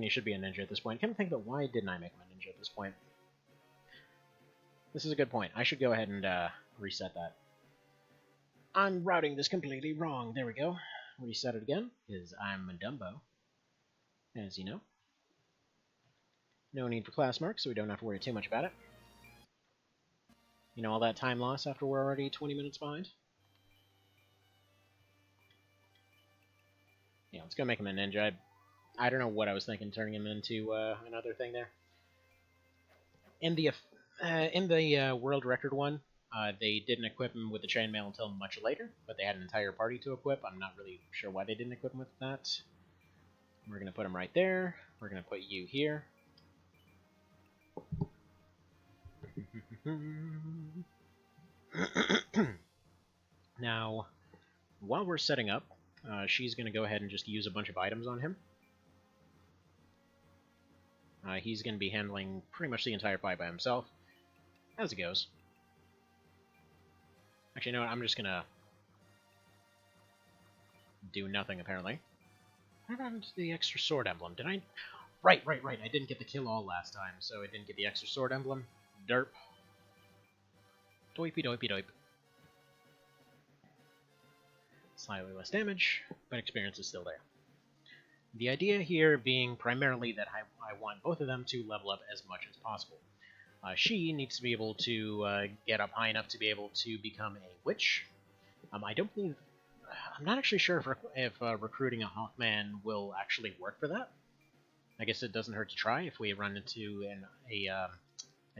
should be a ninja at this point. Come to think about why didn't I make him a ninja at this point? This is a good point. I should go ahead and reset that. I'm routing this completely wrong. There we go. Reset it again, because I'm a Dumbo, as you know. No need for class marks, so we don't have to worry too much about it. You know, all that time loss after we're already 20 minutes behind? Yeah, let's go make him a ninja. I don't know what I was thinking, turning him into another thing there. In the world record one, they didn't equip him with the chainmail until much later, but they had an entire party to equip. I'm not really sure why they didn't equip him with that. We're going to put him right there. We're going to put you here. Now, while we're setting up, she's going to go ahead and just use a bunch of items on him. He's going to be handling pretty much the entire fight by himself, as it goes. Actually, you know what? I'm just going to do nothing, apparently. What happened to the extra sword emblem? Did I... Right. I didn't get the kill all last time, so I didn't get the extra sword emblem. Derp. Doipy doipy doip. Slightly less damage, but experience is still there. The idea here being primarily that I want both of them to level up as much as possible. She needs to be able to get up high enough to be able to become a witch. I don't believe... I'm not actually sure if recruiting a Hawkman will actually work for that. I guess it doesn't hurt to try if we run into a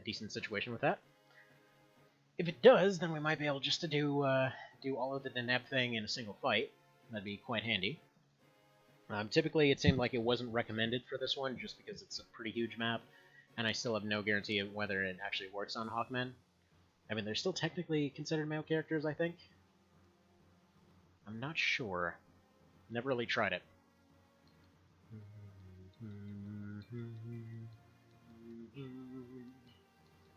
decent situation with that. If it does, then we might be able just to do all of the Deneb thing in a single fight. That'd be quite handy. Typically, it seemed like it wasn't recommended for this one, just because it's a pretty huge map, and I still have no guarantee of whether it actually works on Hawkmen. I mean, they're still technically considered male characters, I think. I'm not sure. Never really tried it.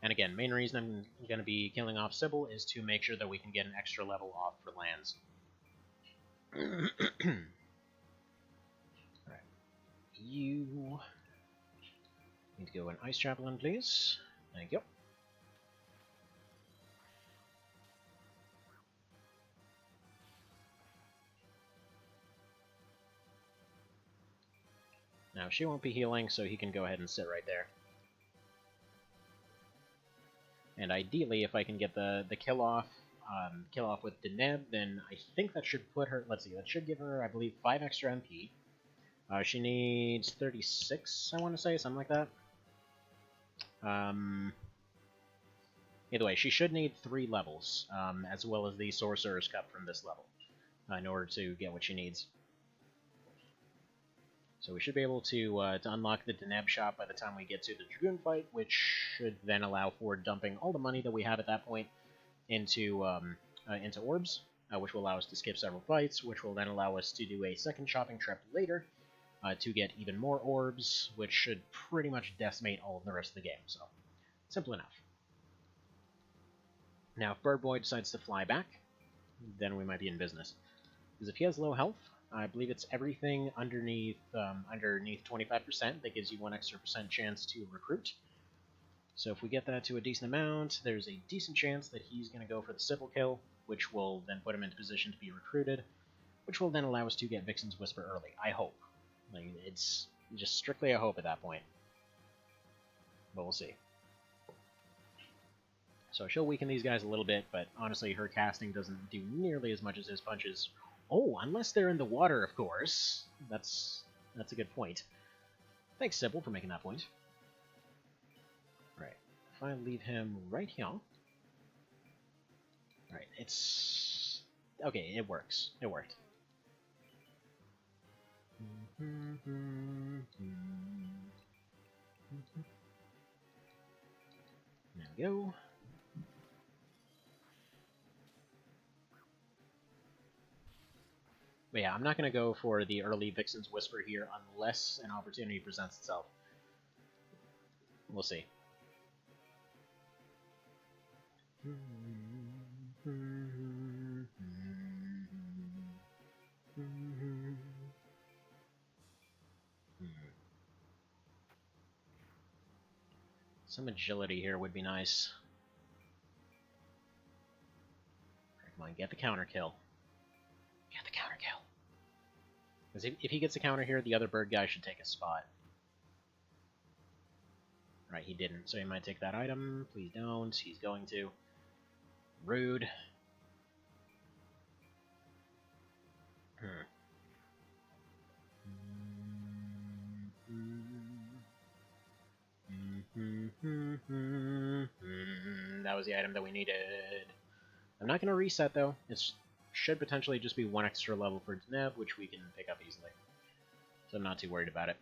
And again, main reason I'm going to be killing off Sybil is to make sure that we can get an extra level off for lands. Alright. You need to go in Ice Javelin, please. Thank you. Now, she won't be healing, so he can go ahead and sit right there. And ideally, if I can get the kill off with Deneb, then I think that should put her... Let's see, that should give her, I believe, 5 extra MP. She needs 36, I want to say, something like that. Either way, she should need 3 levels, as well as the Sorcerer's Cup from this level, in order to get what she needs. So we should be able to unlock the Deneb shop by the time we get to the Dragoon fight, which should then allow for dumping all the money that we have at that point into orbs, which will allow us to skip several fights, which will then allow us to do a second shopping trip later to get even more orbs, which should pretty much decimate all of the rest of the game. So, simple enough. Now, if Bird Boy decides to fly back, then we might be in business. Because if he has low health, I believe it's everything underneath 25% that gives you 1 extra % chance to recruit. So if we get that to a decent amount, there's a decent chance that he's going to go for the Sybil kill, which will then put him into position to be recruited, which will then allow us to get Vixen's Whisper early. I hope. Like, it's just strictly a hope at that point. But we'll see. So she'll weaken these guys a little bit, but honestly her casting doesn't do nearly as much as his punches. Oh, unless they're in the water, of course. That's a good point. Thanks, Sybil, for making that point. Right. If I leave him right here... Right, it's... Okay, it works. It worked. There we go. But yeah, I'm not going to go for the early Vixen's Whisper here unless an opportunity presents itself. We'll see. Some agility here would be nice. Come on, get the counter kill. Get the counter kill. Because if he gets a counter here, the other bird guy should take a spot. Right, he didn't, so he might take that item. Please don't. He's going to. Rude. That was the item that we needed. I'm not going to reset, though. It should potentially just be 1 extra level for Deneb, which we can pick up easily. So I'm not too worried about it.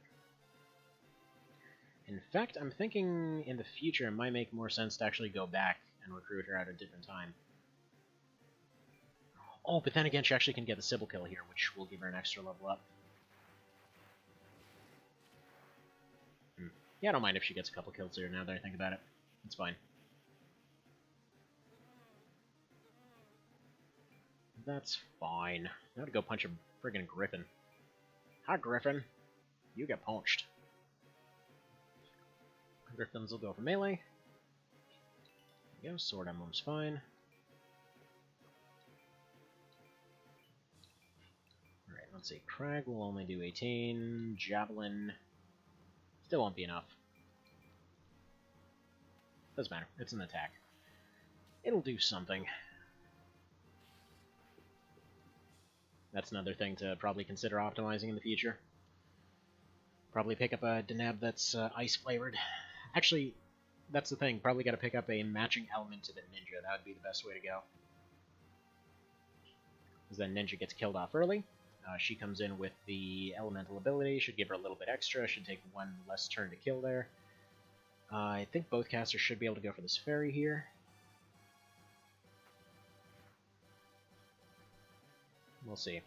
In fact, I'm thinking in the future it might make more sense to actually go back and recruit her at a different time. Oh, but then again, she actually can get the Sybil kill here, which will give her an extra level up. Yeah, I don't mind if she gets a couple kills here now that I think about it. It's fine. That's fine. I gotta go punch a friggin' griffin. Hi, griffin. You get punched. Griffins will go for melee. There we go, sword emblem's fine. Alright, let's see. Crag will only do 18. Javelin still won't be enough. Doesn't matter. It's an attack. It'll do something. That's another thing to probably consider optimizing in the future. Probably pick up a Deneb that's ice-flavored. Actually, that's the thing. Probably got to pick up a matching element to the Ninja. That would be the best way to go. Because then Ninja gets killed off early. She comes in with the elemental ability. Should give her a little bit extra. Should take one less turn to kill there. I think both casters should be able to go for this fairy here. We'll see.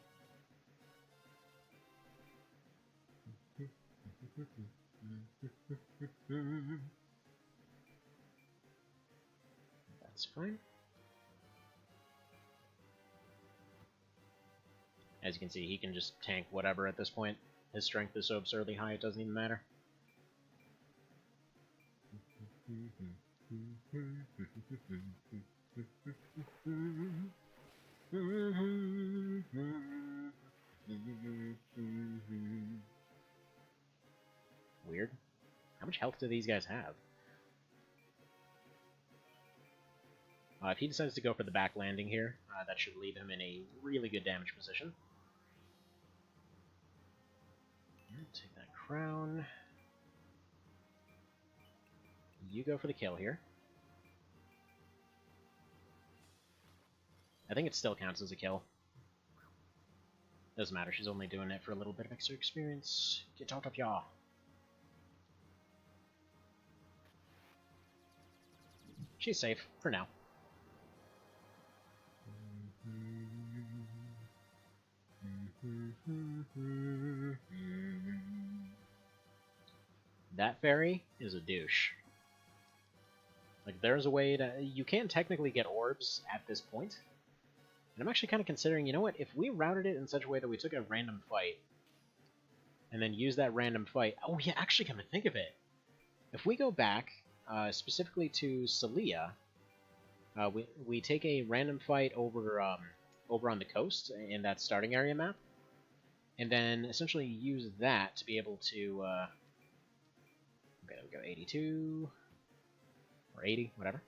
That's fine. As you can see, he can just tank whatever at this point. His strength is so absurdly high, it doesn't even matter. Weird. How much health do these guys have? If he decides to go for the back landing here, that should leave him in a really good damage position. Take that crown. You go for the kill here. I think it still counts as a kill. Doesn't matter, she's only doing it for a little bit of extra experience. Get out of ya. She's safe, for now. That fairy is a douche. Like, there's a way to... You can technically get orbs at this point. And I'm actually kind of considering, you know what, if we routed it in such a way that we took a random fight, and then used that random fight... Oh yeah, actually, come to think of it. If we go back, specifically to Celia, we take a random fight over on the coast, in that starting area map, and then essentially use that to be able to... okay, there we go, 82... or 80, whatever.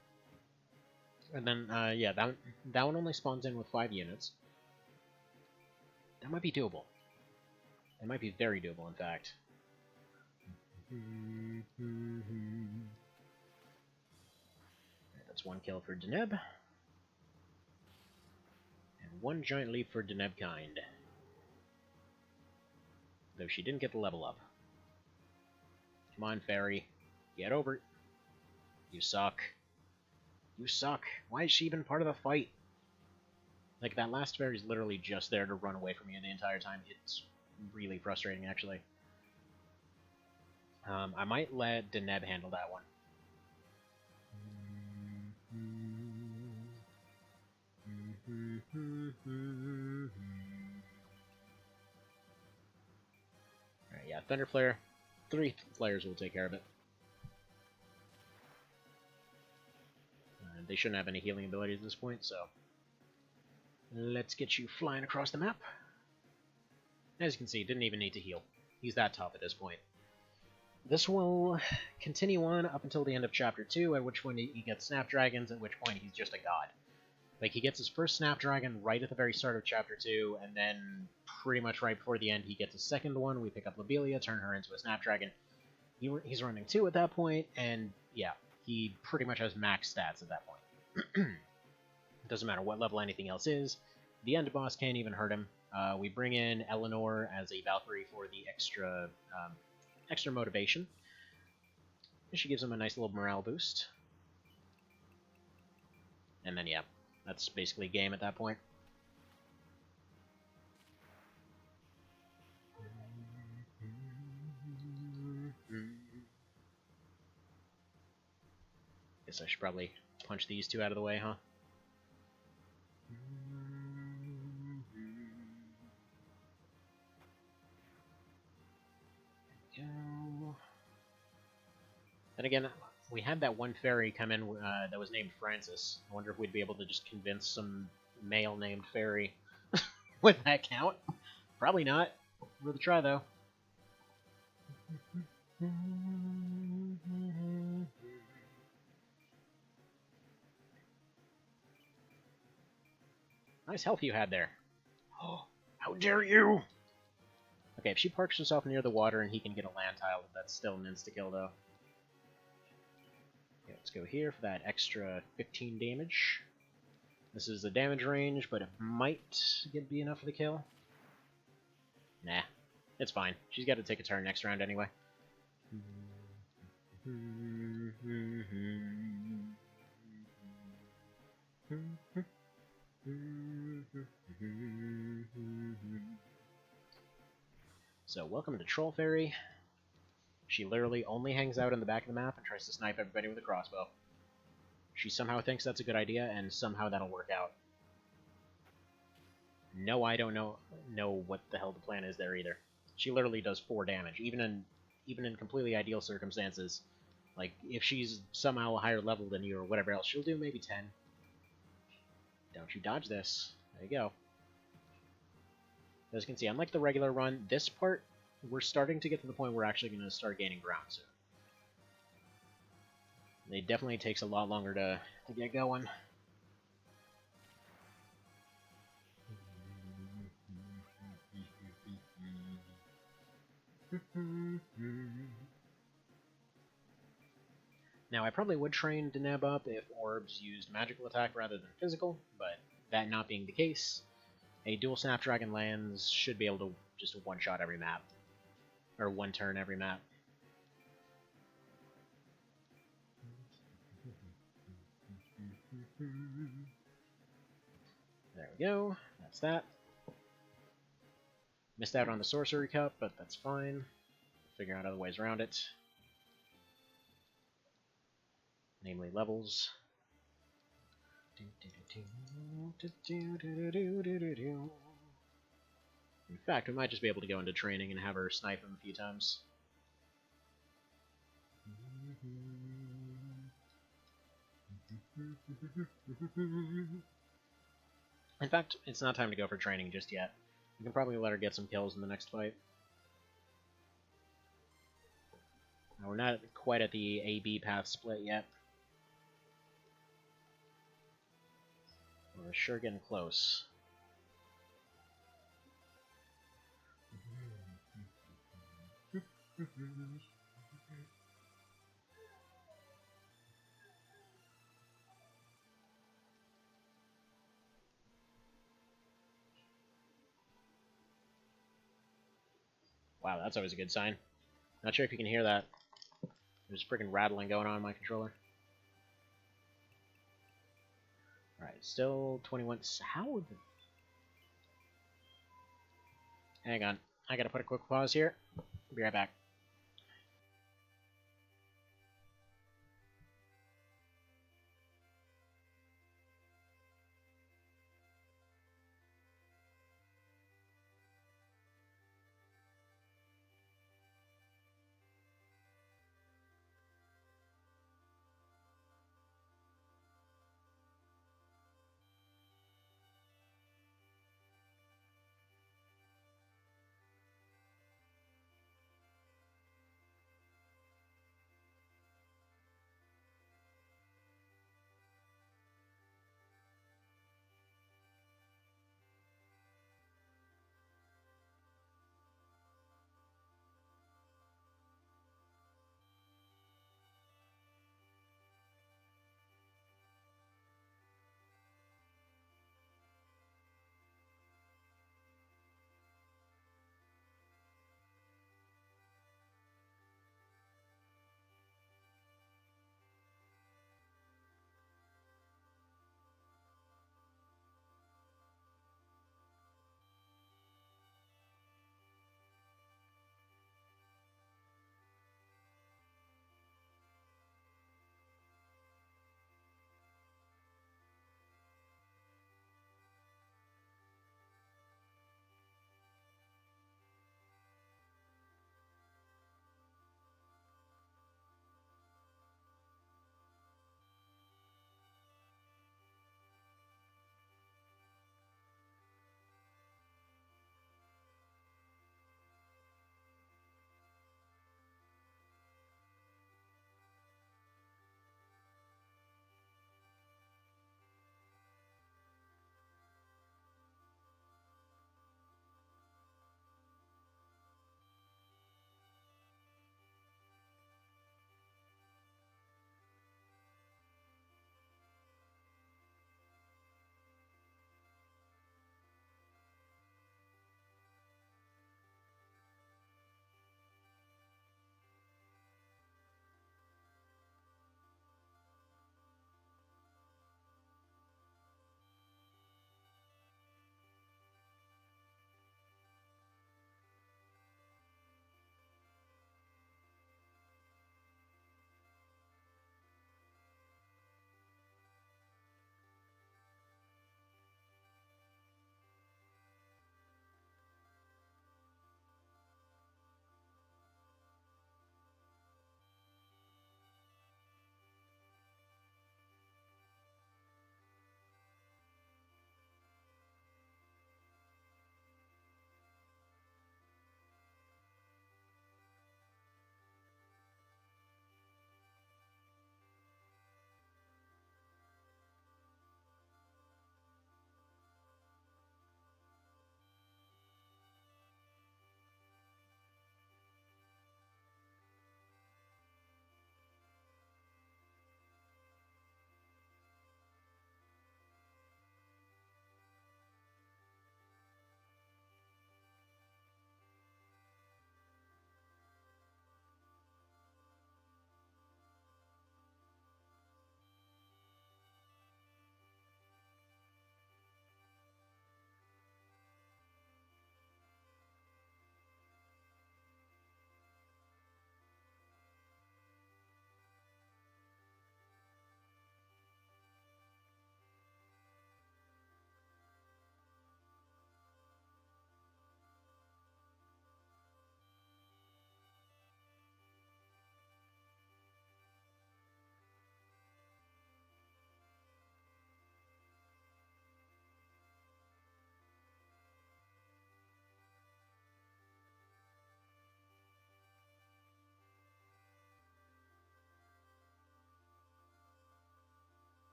And then, yeah, that one only spawns in with 5 units. That might be doable. That might be very doable, in fact. Right, that's 1 kill for Deneb. And 1 giant leap for Deneb kind. Though she didn't get the level up. Come on, fairy. Get over it. You suck. You suck. Why is she even part of the fight? Like, that last fairy's literally just there to run away from you the entire time. It's really frustrating, actually. I might let Deneb handle that one. Alright, yeah, Thunder Flare. 3 flares will take care of it. They shouldn't have any healing abilities at this point, so let's get you flying across the map. As you can see, didn't even need to heal. He's that tough at this point. This will continue on up until the end of Chapter 2, at which point he gets Snapdragons, at which point he's just a god. Like, he gets his first Snapdragon right at the very start of Chapter 2, and then pretty much right before the end he gets a second one. We pick up Lobelia, turn her into a Snapdragon. He's running 2 at that point, and yeah, he pretty much has max stats at that point. It doesn't matter what level anything else is. The end boss can't even hurt him. We bring in Eleanor as a Valkyrie for the extra motivation. She gives him a nice little morale boost. And then, yeah, that's basically game at that point. Guess I should probably punch these 2 out of the way, huh? go. And again, we had that one fairy come in that was named Francis. I wonder if we'd be able to just convince some male-named fairy. Would that count? Probably not. Worth a try, though. Nice health you had there. Oh, how dare you! Okay, if she parks herself near the water and he can get a land tile, that's still an insta-kill, though. Okay, let's go here for that extra 15 damage. This is the damage range, but it might be enough for the kill. Nah, it's fine. She's got to take a turn next round anyway. So, welcome to Troll Fairy. She literally only hangs out in the back of the map and tries to snipe everybody with a crossbow. She somehow thinks that's a good idea, and somehow that'll work out. No, I don't know what the hell the plan is there either. She literally does 4 damage, even in completely ideal circumstances. Like, if she's somehow a higher level than you or whatever else, she'll do maybe 10. Don't you dodge this. There you go. As you can see, unlike the regular run, this part, we're starting to get to the point where we're actually going to start gaining ground soon. It definitely takes a lot longer to get going. Now, I probably would train Deneb up if orbs used magical attack rather than physical, but that not being the case, a dual Snapdragon lands should be able to just one-shot every map. Or one turn every map. There we go. That's that. Missed out on the Sorcery Cup, but that's fine. Figure out other ways around it. Namely levels. In fact, we might just be able to go into training and have her snipe him a few times. In fact, it's not time to go for training just yet. We can probably let her get some kills in the next fight. Now, we're not quite at the A-B path split yet. We're sure getting close. Wow, that's always a good sign. Not sure if you can hear that. There's freaking rattling going on in my controller. Alright, still 21. How would the... Hang on. I gotta put a quick pause here. Be right back.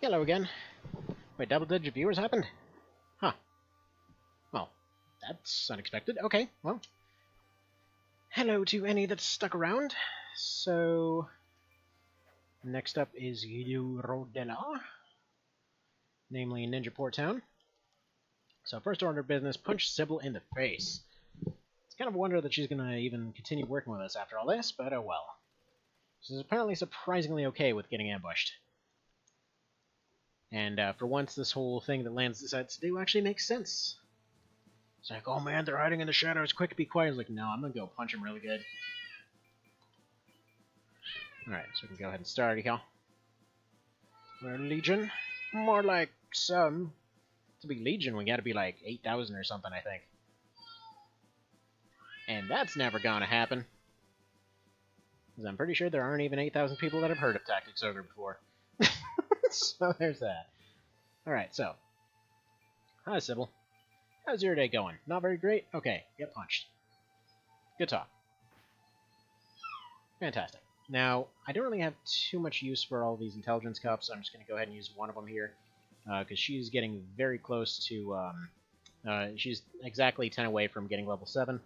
Hello again. Wait, double-digit viewers happened? Huh. Well, that's unexpected. Okay, well. Hello to any that's stuck around. So, next up is Eurodela, namely Ninja Port Town. So, first order of business, punch Sybil in the face. It's kind of a wonder that she's going to even continue working with us after all this, but oh well. She's apparently surprisingly okay with getting ambushed. And for once, this whole thing that Lance decides to do actually makes sense. It's like, oh man, they're hiding in the shadows, quick, be quiet. It's like, no, I'm going to go punch him really good. Alright, so we can go ahead and start here. We're Legion. More like some. To be Legion, we gotta be like 8,000 or something, I think. And that's never gonna happen. Because I'm pretty sure there aren't even 8,000 people that have heard of Tactics Ogre before. So there's that. Alright, so. Hi, Sybil. How's your day going? Not very great? Okay, get punched. Good talk. Fantastic. Now, I don't really have too much use for all these intelligence cups, so I'm just going to go ahead and use one of them here. Because she's getting very close to... she's exactly 10 away from getting level 7.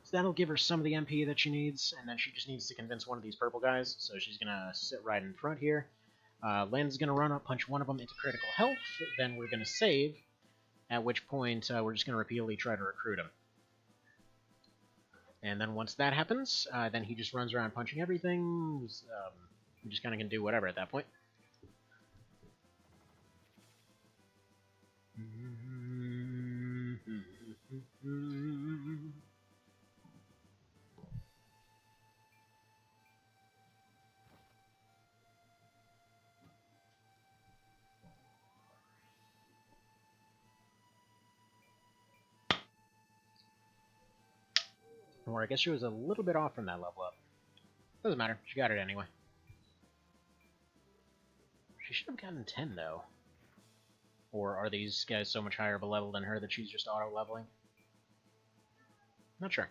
So that'll give her some of the MP that she needs, and then she just needs to convince one of these purple guys. So she's going to sit right in front here. Len's going to run up, punch one of them into critical health, then we're going to save, at which point we're just going to repeatedly try to recruit him. And then once that happens, then he just runs around punching everything. We're just kind of going to do whatever at that point. Or I guess she was a little bit off from that level up. Doesn't matter. She got it anyway. She should have gotten 10, though. Or are these guys so much higher of a level than her that she's just auto-leveling? Not sure.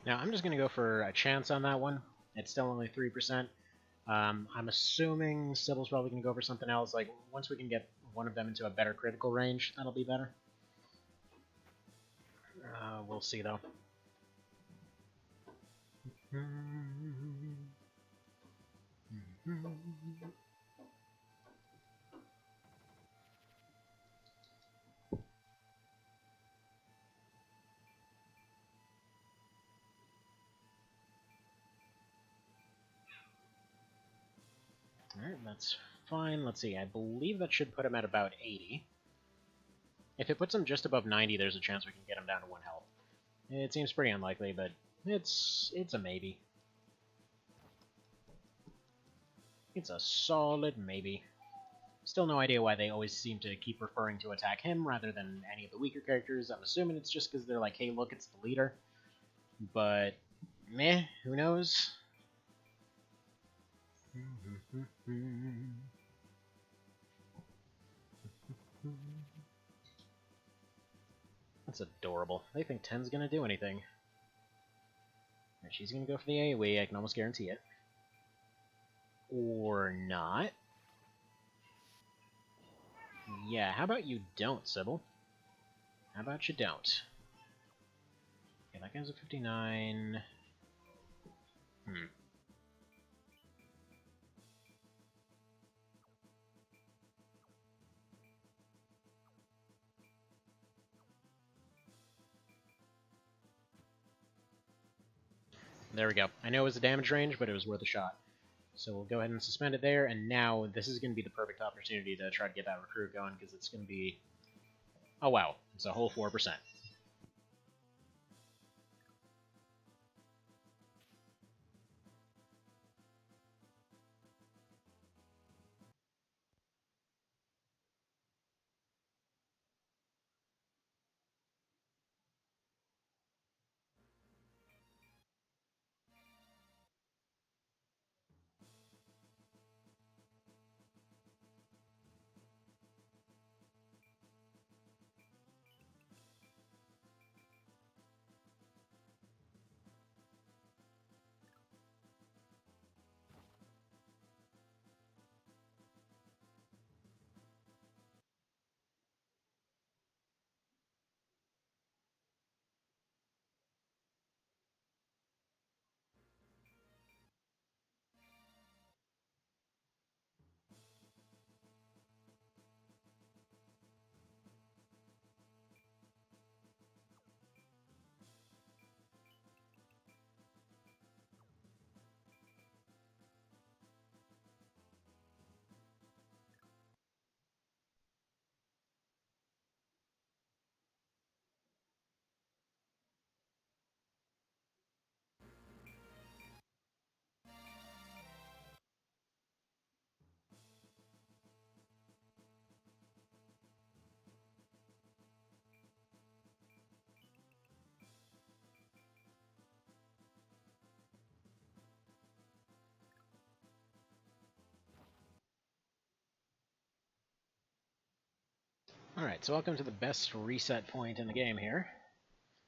Now, I'm just going to go for a chance on that one. It's still only 3%. I'm assuming Sybil's probably going to go for something else. Like, once we can get one of them into a better critical range, that'll be better. We'll see, though. Alright, that's fine. Let's see, I believe that should put him at about 80. If it puts him just above 90, there's a chance we can get him down to 1 health. It seems pretty unlikely, but it's a maybe. It's a solid maybe. Still no idea why they always seem to keep referring to attack him rather than any of the weaker characters. I'm assuming it's just because they're like, hey, look, it's the leader. But, meh, who knows? That's adorable. They think 10's gonna do anything. And she's gonna go for the AoE, I can almost guarantee it. Or not. Yeah, how about you don't, Sybil? How about you don't? Okay, that guy's a 59. There we go. I know it was a damage range, but it was worth a shot. So we'll go ahead and suspend it there, and now this is going to be the perfect opportunity to try to get that recruit going, because it's going to be... Oh wow, it's a whole 4%. Alright, so welcome to the best reset point in the game here.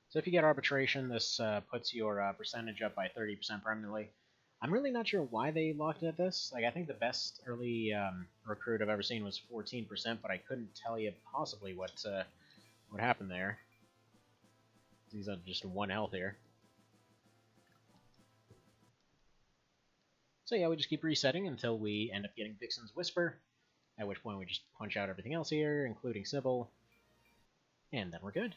So if you get arbitration, this puts your percentage up by 30% permanently. I'm really not sure why they locked it at this. Like, I think the best early recruit I've ever seen was 14%, but I couldn't tell you possibly what happened there. He's on just 1 health here. So yeah, we just keep resetting until we end up getting Vixen's Whisper, at which point we just punch out everything else here, including Sybil, and then we're good.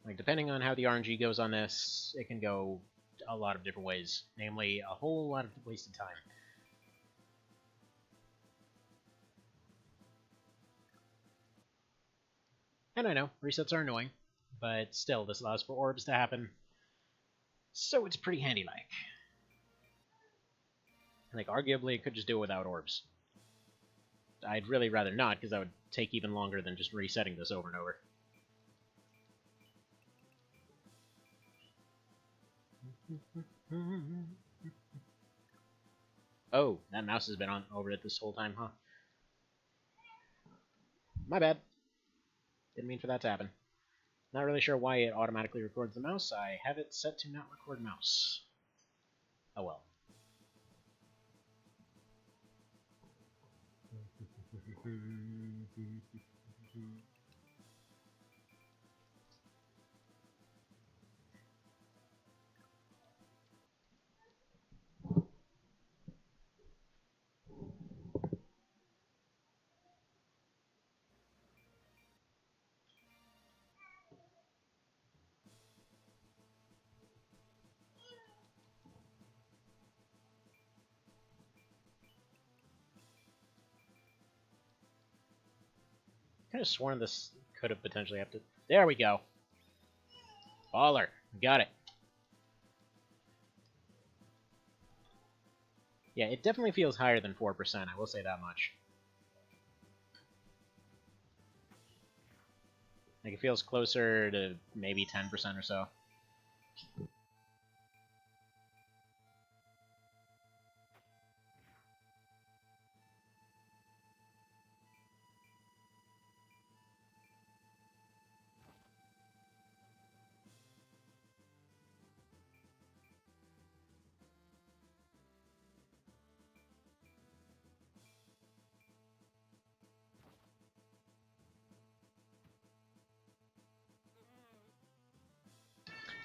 Like, depending on how the RNG goes on this, it can go a lot of different ways, namely a whole lot of wasted time. And I know, resets are annoying, but still, this allows for orbs to happen, so it's pretty handy-like. Like, arguably, it could just do it without orbs. I'd really rather not, because that would take even longer than just resetting this over and over. Oh, that mouse has been on over it this whole time, huh? My bad. Didn't mean for that to happen. Not really sure why it automatically records the mouse. I have it set to not record mouse. Oh well. I could have sworn this could have potentially have to... There we go. Baller. Got it. Yeah, it definitely feels higher than 4%, I will say that much. Like, it feels closer to maybe 10% or so.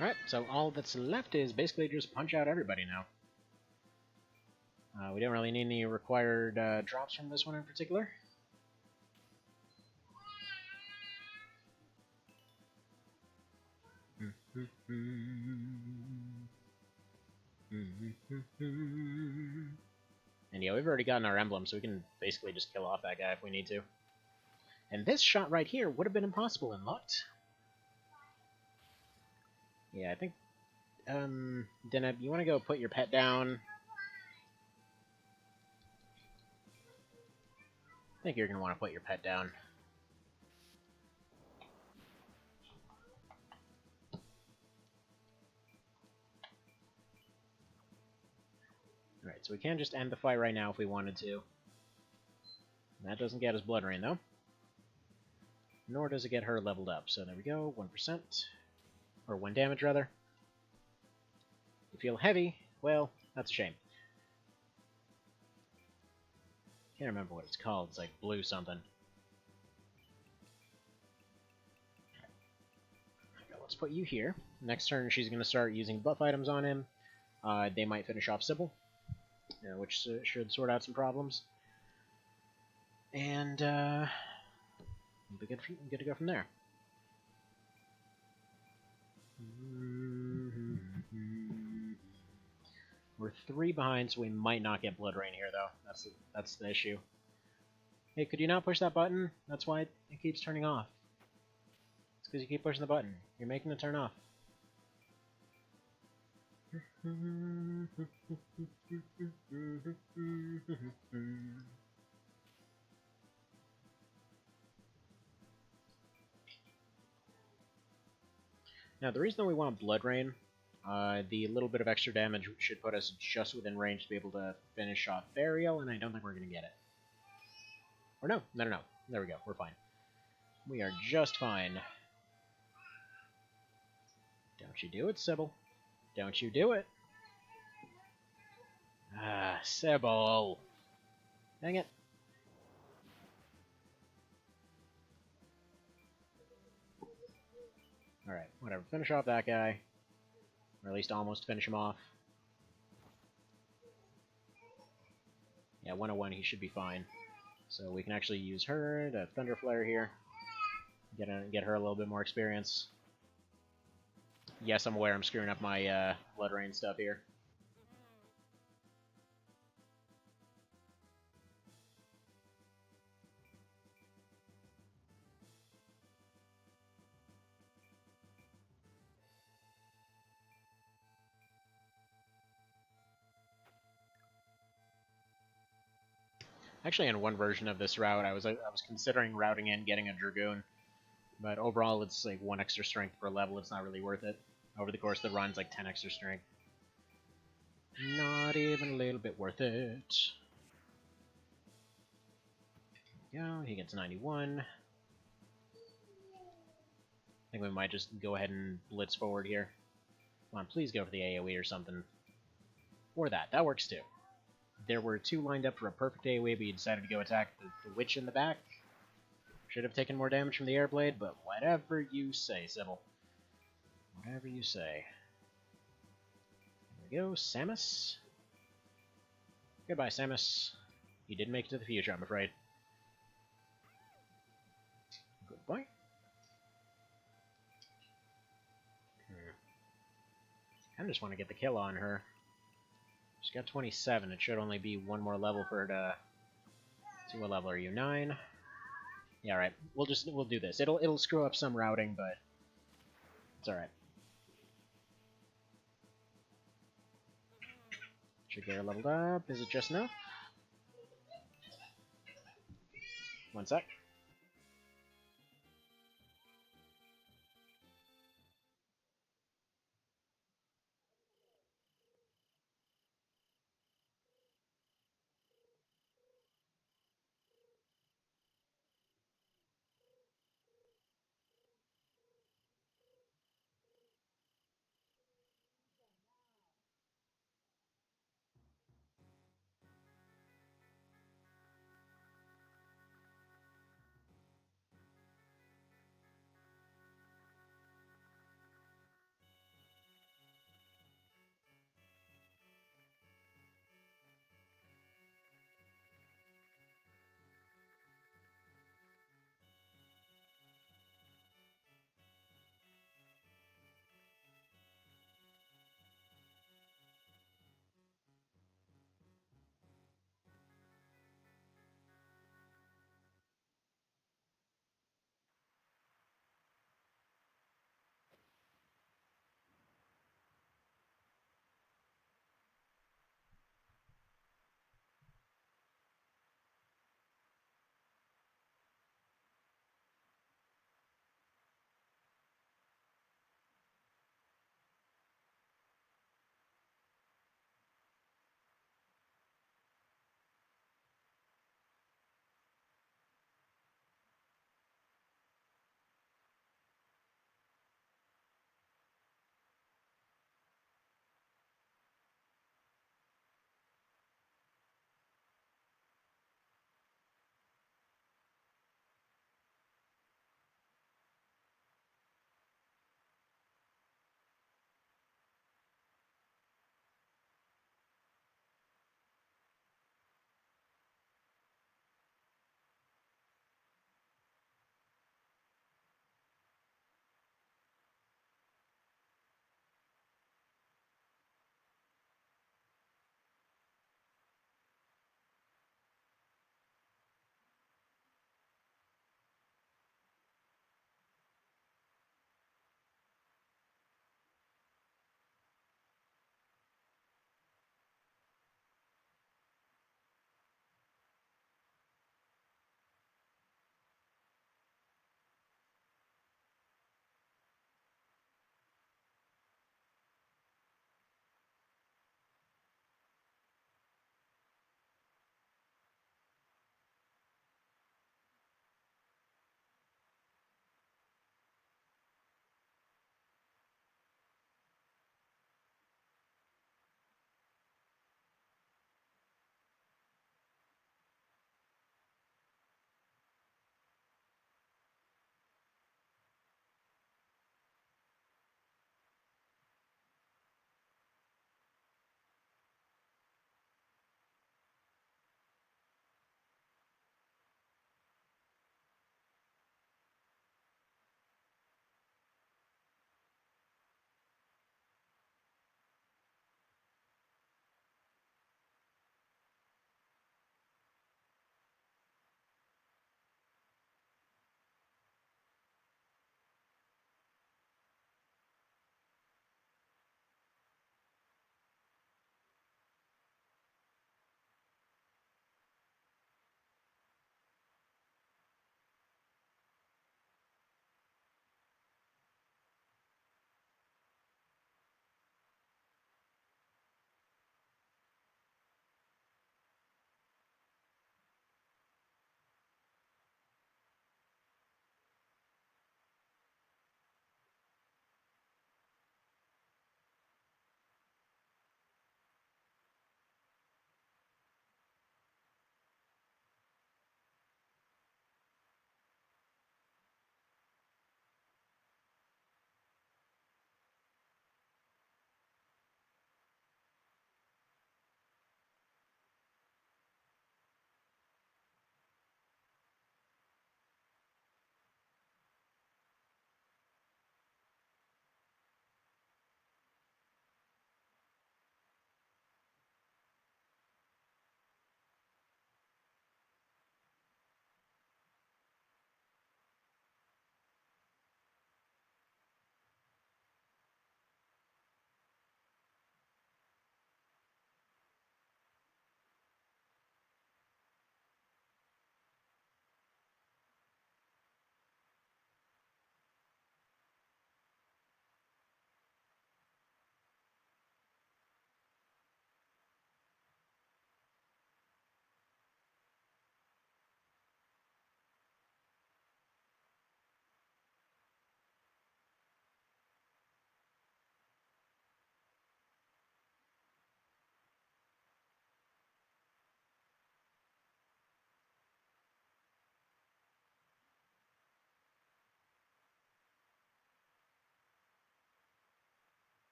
Alright, so all that's left is basically just punch out everybody now. We don't really need any required drops from this one in particular. And yeah, we've already gotten our emblem, so we can basically just kill off that guy if we need to. And this shot right here would have been impossible in Locked. Yeah, I think... Deneb, you want to go put your pet down? I think you're going to want to put your pet down. Alright, so we can just end the fight right now if we wanted to. That doesn't get us Blood Rain, though. Nor does it get her leveled up. So there we go, 1%. Or 1 damage, rather. You feel heavy? Well, that's a shame. Can't remember what it's called. It's like blue something. Okay, let's put you here. Next turn, she's going to start using buff items on him. They might finish off Sybil, which should sort out some problems. And we'll be good to go from there. We're 3 behind, so we might not get Blood Rain here, though. That's the issue. Hey, could you not push that button? That's why it keeps turning off. It's because you keep pushing the button. You're making it turn off. Now, the reason that we want Blood Rain, the little bit of extra damage should put us just within range to be able to finish off Burial, and I don't think we're going to get it. Or no. There we go. We're fine. We are just fine. Don't you do it, Sybil. Don't you do it. Ah, Sybil. Dang it. Alright, whatever. Finish off that guy. Or at least almost finish him off. Yeah, 101, he should be fine. So we can actually use her to Thunder Flare here. Get her a little bit more experience. Yes, I'm aware I'm screwing up my Blood Rain stuff here. Actually, in one version of this route, I was considering routing in getting a Dragoon, but overall it's like 1 extra strength per level. It's not really worth it. Over the course of the run, it's like 10 extra strength. Not even a little bit worth it. There we go. He gets 91. I think we might just go ahead and blitz forward here. Come on, please go for the AoE or something. Or that. That works too. There were 2 lined up for a perfect AoE, but you decided to go attack the witch in the back. Should have taken more damage from the Airblade, but whatever you say, Sybil. Whatever you say. There we go, Samus. Goodbye, Samus. You didn't make it to the future, I'm afraid. Goodbye. I just want to get the kill on her. She's got 27. It should only be 1 more level for her to... See, what level are you? 9? Yeah, alright. We'll do this. It'll screw up some routing, but it's alright. Should get her leveled up. Is it just enough? 1 sec.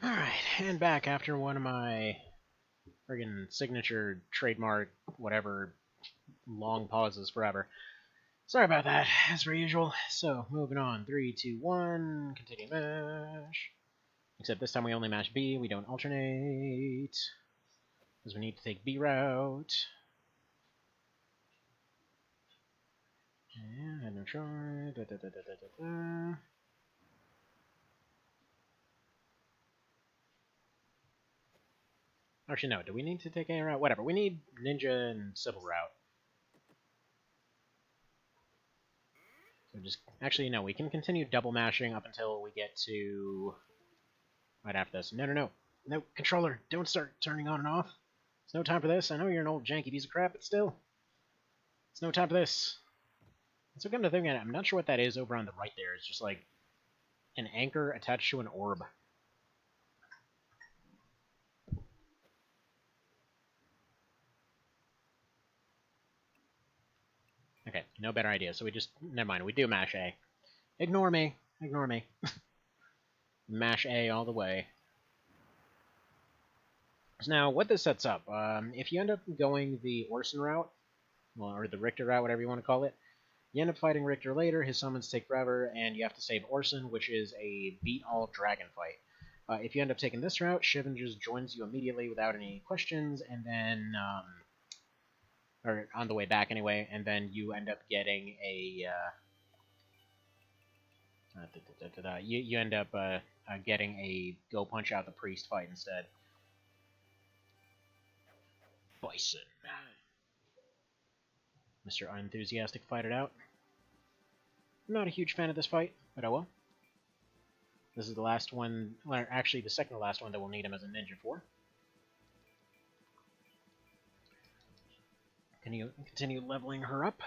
Alright, and back after one of my friggin' signature, trademark, whatever, long pauses forever. Sorry about that, as per usual. So, moving on. 3, 2, 1, continue mash. Except this time we only mash B, we don't alternate. Because we need to take B route. Yeah, no try. Actually, no. Do we need to take A route? Whatever. We need Ninja and Civil route. So just... Actually, no. We can continue double mashing up until we get to... Right after this. No, no, no. No, controller. Don't start turning on and off. It's no time for this. I know you're an old janky piece of crap, but still. It's no time for this. So come to think of it, I'm not sure what that is over on the right there. It's just like an anchor attached to an orb. Okay, no better idea. So we just... Never mind, we do mash A. Ignore me. Ignore me. Mash A all the way. So now, what this sets up, if you end up going the Orson route, well, or the Richter route, whatever you want to call it, you end up fighting Richter later, his summons take forever, and you have to save Orson, which is a beat-all dragon fight. If you end up taking this route, Shivan just joins you immediately without any questions, and then... or on the way back anyway, and then you end up getting a... you end up getting a go punch out the priest fight instead. Bison. Mr. Unenthusiastic fight it out. I'm not a huge fan of this fight, but oh well. This is the last one, well, actually the second to last one that we'll need him as a ninja for. Can you continue leveling her up?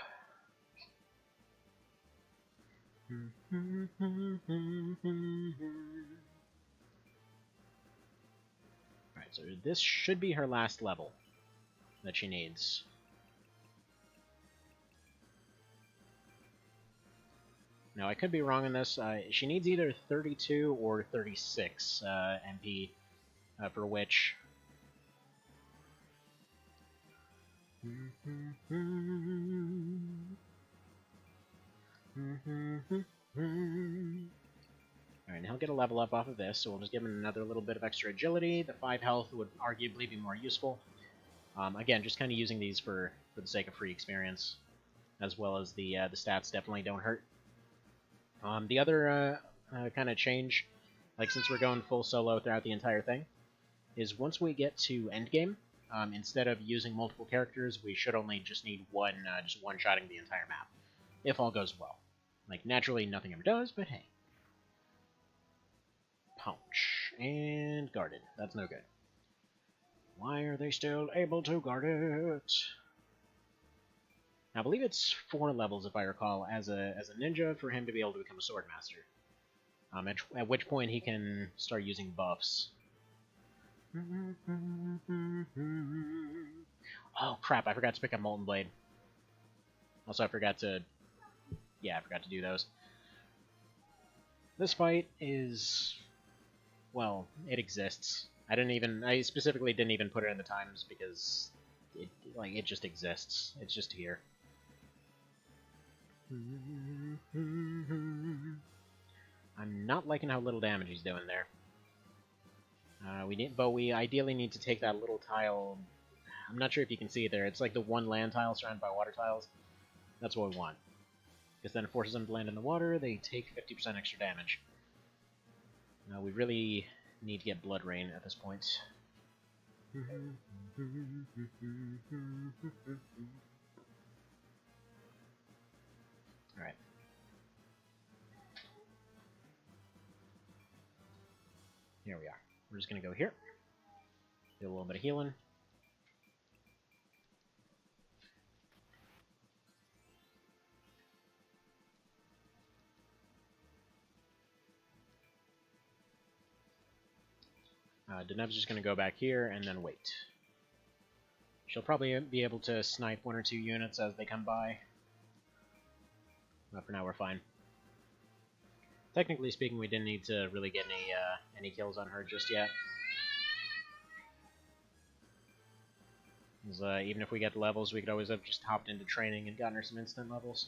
Alright, so this should be her last level that she needs. Now, I could be wrong on this. She needs either 32 or 36 MP, for which... Alright, and he'll get a level up off of this, so we'll just give him another little bit of extra agility. The 5 health would arguably be more useful. Again, just kind of using these for the sake of free experience, as well as the stats definitely don't hurt. The other kind of change, like since we're going full solo throughout the entire thing, is once we get to endgame, instead of using multiple characters, we should only just need just one-shotting the entire map, if all goes well. Like, naturally, nothing ever does, but hey. Punch. And guarded. That's no good. Why are they still able to guard it? Now, I believe it's 4 levels, if I recall, as a ninja for him to be able to become a sword master. At which point he can start using buffs. Oh crap, I forgot to pick up Molten Blade. Also, I forgot to do those. This fight is... well, it exists. I specifically didn't even put it in the times because it just exists. It's just here. I'm not liking how little damage he's doing there. We ideally need to take that little tile. I'm not sure if you can see it there. It's like the one land tile surrounded by water tiles. That's what we want. Because then it forces them to land in the water. They take 50% extra damage. Now we really need to get Blood Rain at this point. Alright. Here we are. We're just going to go here. Do a little bit of healing. Denev's just going to go back here and then wait. She'll probably be able to snipe 1 or 2 units as they come by. But for now, we're fine. technically speaking, we didn't need to really get any kills on her just yet. Even if we get levels, we could always have just hopped into training and gotten her some instant levels.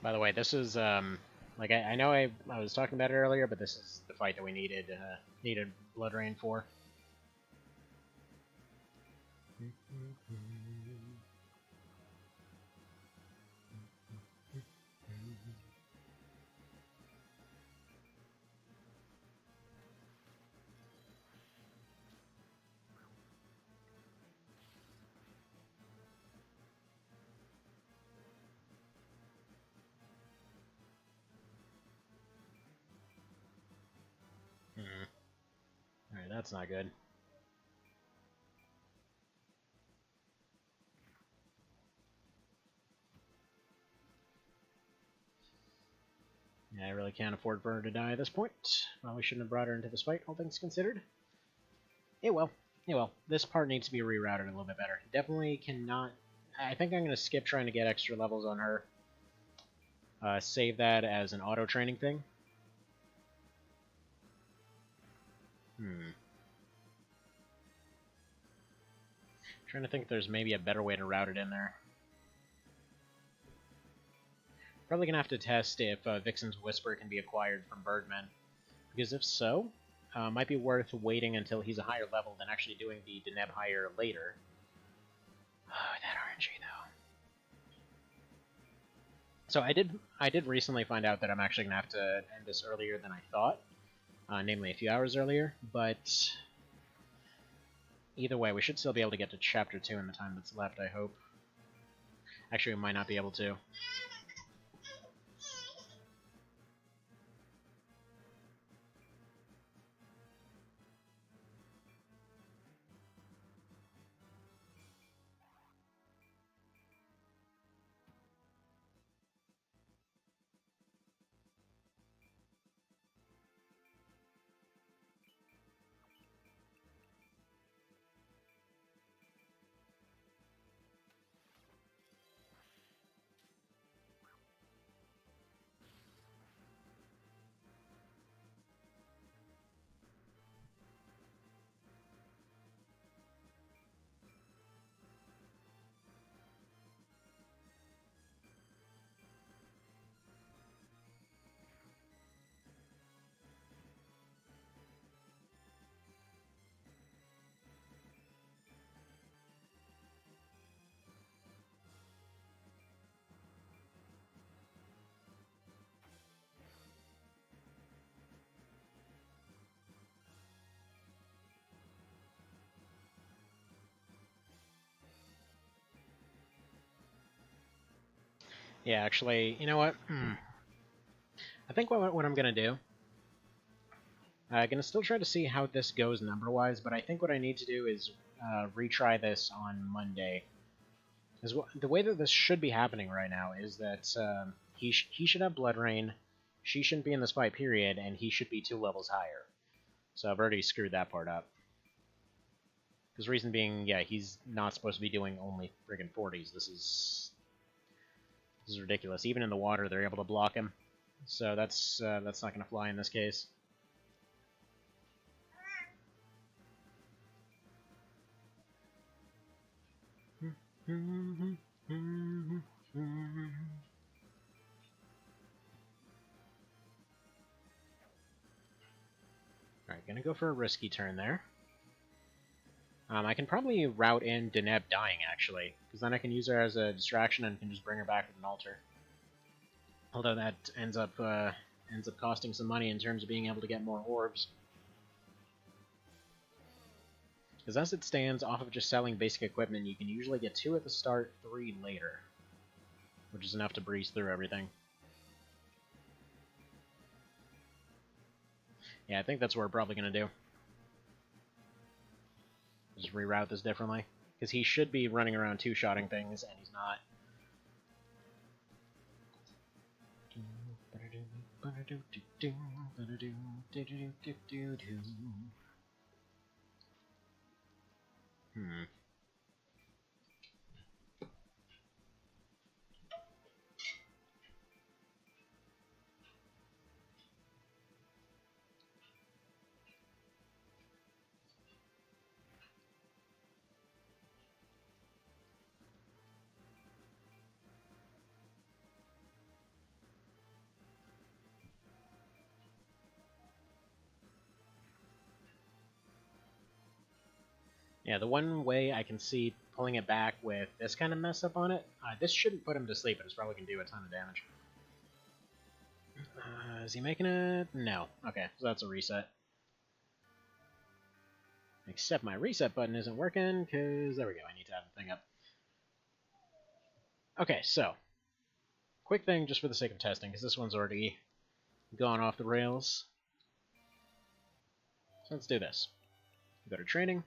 By the way, this is like I know I was talking about it earlier, but this is the fight that we needed Blood Rain for. Alright, that's not good. Yeah, I really can't afford for her to die at this point. Probably shouldn't have brought her into this fight, all things considered. It will. It will. This part needs to be rerouted a little bit better. Definitely cannot... I think I'm going to skip trying to get extra levels on her. Save that as an auto-training thing. Trying to think if there's maybe a better way to route it in there. Probably gonna have to test if Vixen's Whisper can be acquired from Birdman, because if so, might be worth waiting until he's a higher level than actually doing the Deneb hire later. Oh, that RNG though. So I did recently find out that I'm actually gonna have to end this earlier than I thought, namely a few hours earlier, but either way, we should still be able to get to Chapter 2 in the time that's left, I hope. Actually, we might not be able to. Yeah, actually, you know what? I think what I'm going to do, I'm going to still try to see how this goes number-wise, but I think what I need to do is retry this on Monday. The way that this should be happening right now is that he should have Blood Rain, she shouldn't be in this fight, period, and he should be 2 levels higher. So I've already screwed that part up. Because reason being, yeah, he's not supposed to be doing only friggin' 40s. This is ridiculous. Even in the water, they're able to block him. So that's not going to fly in this case. Alright, gonna go for a risky turn there. I can probably route in Deneb dying, actually, because then I can use her as a distraction and can just bring her back with an altar. Although that ends up costing some money in terms of being able to get more orbs. Because as it stands, off of just selling basic equipment, you can usually get 2 at the start, 3 later. Which is enough to breeze through everything. Yeah, I think that's what we're probably going to do. Just reroute this differently. Because he should be running around two-shotting things, and he's not. Yeah, the one way I can see pulling it back with this kind of mess up on it, this shouldn't put him to sleep, but it's probably going to do a ton of damage. Is he making it? No. Okay, so that's a reset. Except my reset button isn't working, because there we go, I need to have the thing up. Okay, so, quick thing just for the sake of testing, because this one's already gone off the rails. So let's do this. Go to training.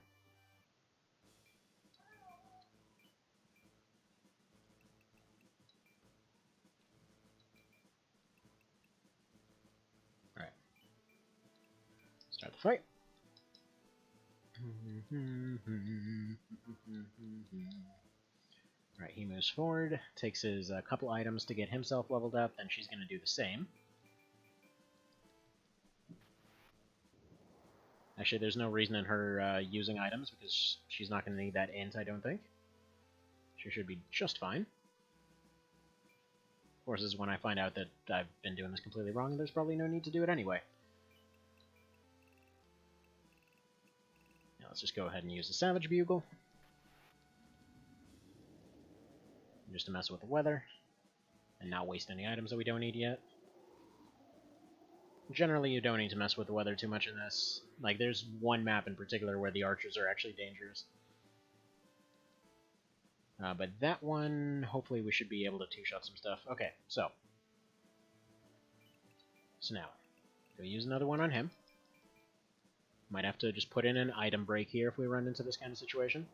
Alright. Start the fight. Alright, he moves forward, takes his couple items to get himself leveled up, then she's going to do the same. Actually, there's no reason in her using items, because she's not going to need that int, I don't think. She should be just fine. Of course, this is when I find out that I've been doing this completely wrong, and there's probably no need to do it anyway. Now let's just go ahead and use the Savage Bugle. Just to mess with the weather, and not waste any items that we don't need yet. Generally, you don't need to mess with the weather too much in this. Like, there's one map in particular where the archers are actually dangerous. But that one, hopefully we should be able to two-shot some stuff. Okay, so now, go use another one on him. Might have to just put in an item break here if we run into this kind of situation.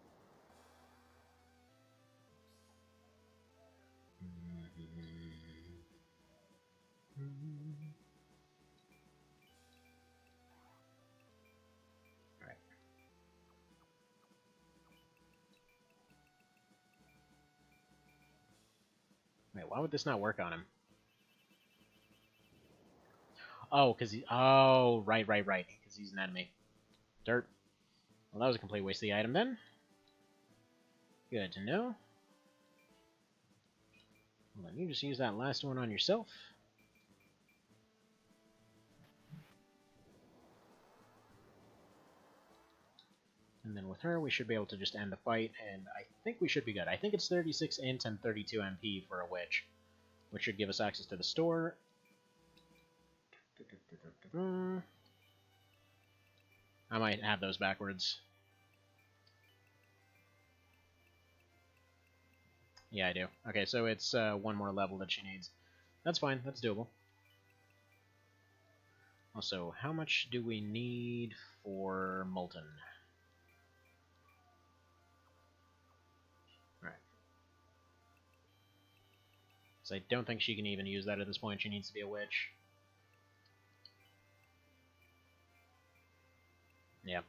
Wait, why would this not work on him? Oh, because he... Oh, right. Because he's an enemy. Dirt. Well, that was a complete waste of the item then. Good to know. Well, then you just use that last one on yourself. And then with her, we should be able to just end the fight, and I think we should be good. I think it's 36 int and 32 MP for a witch, which should give us access to the store. I might have those backwards. Yeah, I do. Okay, so it's one more level that she needs. That's fine, that's doable. Also, how much do we need for Molten? So I don't think she can even use that at this point. She needs to be a witch. Yeah.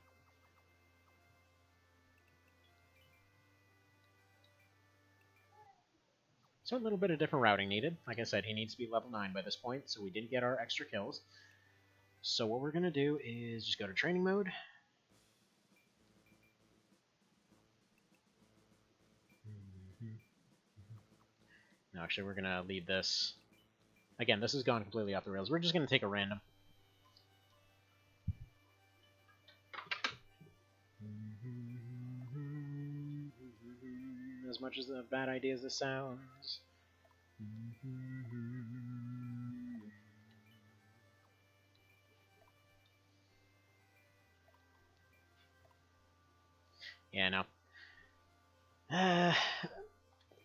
So a little bit of different routing needed. Like I said, he needs to be level 9 by this point, so we didn't get our extra kills. So what we're going to do is just go to training mode. No, actually, we're going to leave this. Again, this has gone completely off the rails. We're just going to take a random. As much as a bad idea as this sounds. Yeah, no.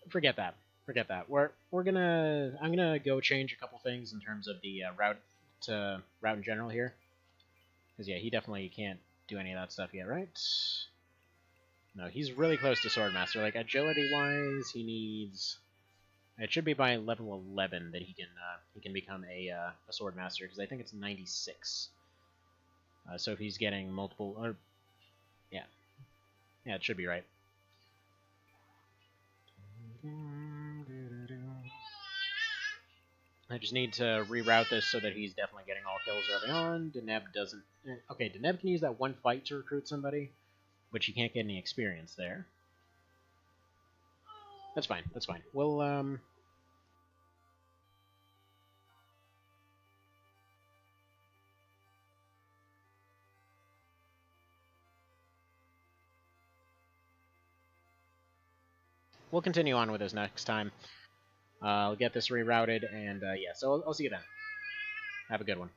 Forget that. Forget that. I'm gonna go change a couple things in terms of the route in general here. Because yeah, he definitely can't do any of that stuff yet, right? No, he's really close to Swordmaster. Like agility-wise, he needs. It should be by level 11 that he can become a Swordmaster, because I think it's 96. So if he's getting multiple, or yeah, it should be right. I just need to reroute this so that he's definitely getting all kills early on. Deneb doesn't. Okay, Deneb can use that one fight to recruit somebody, but you can't get any experience there. That's fine. That's fine. We'll continue on with this next time. I'll get this rerouted, and yeah, so I'll see you then. Have a good one.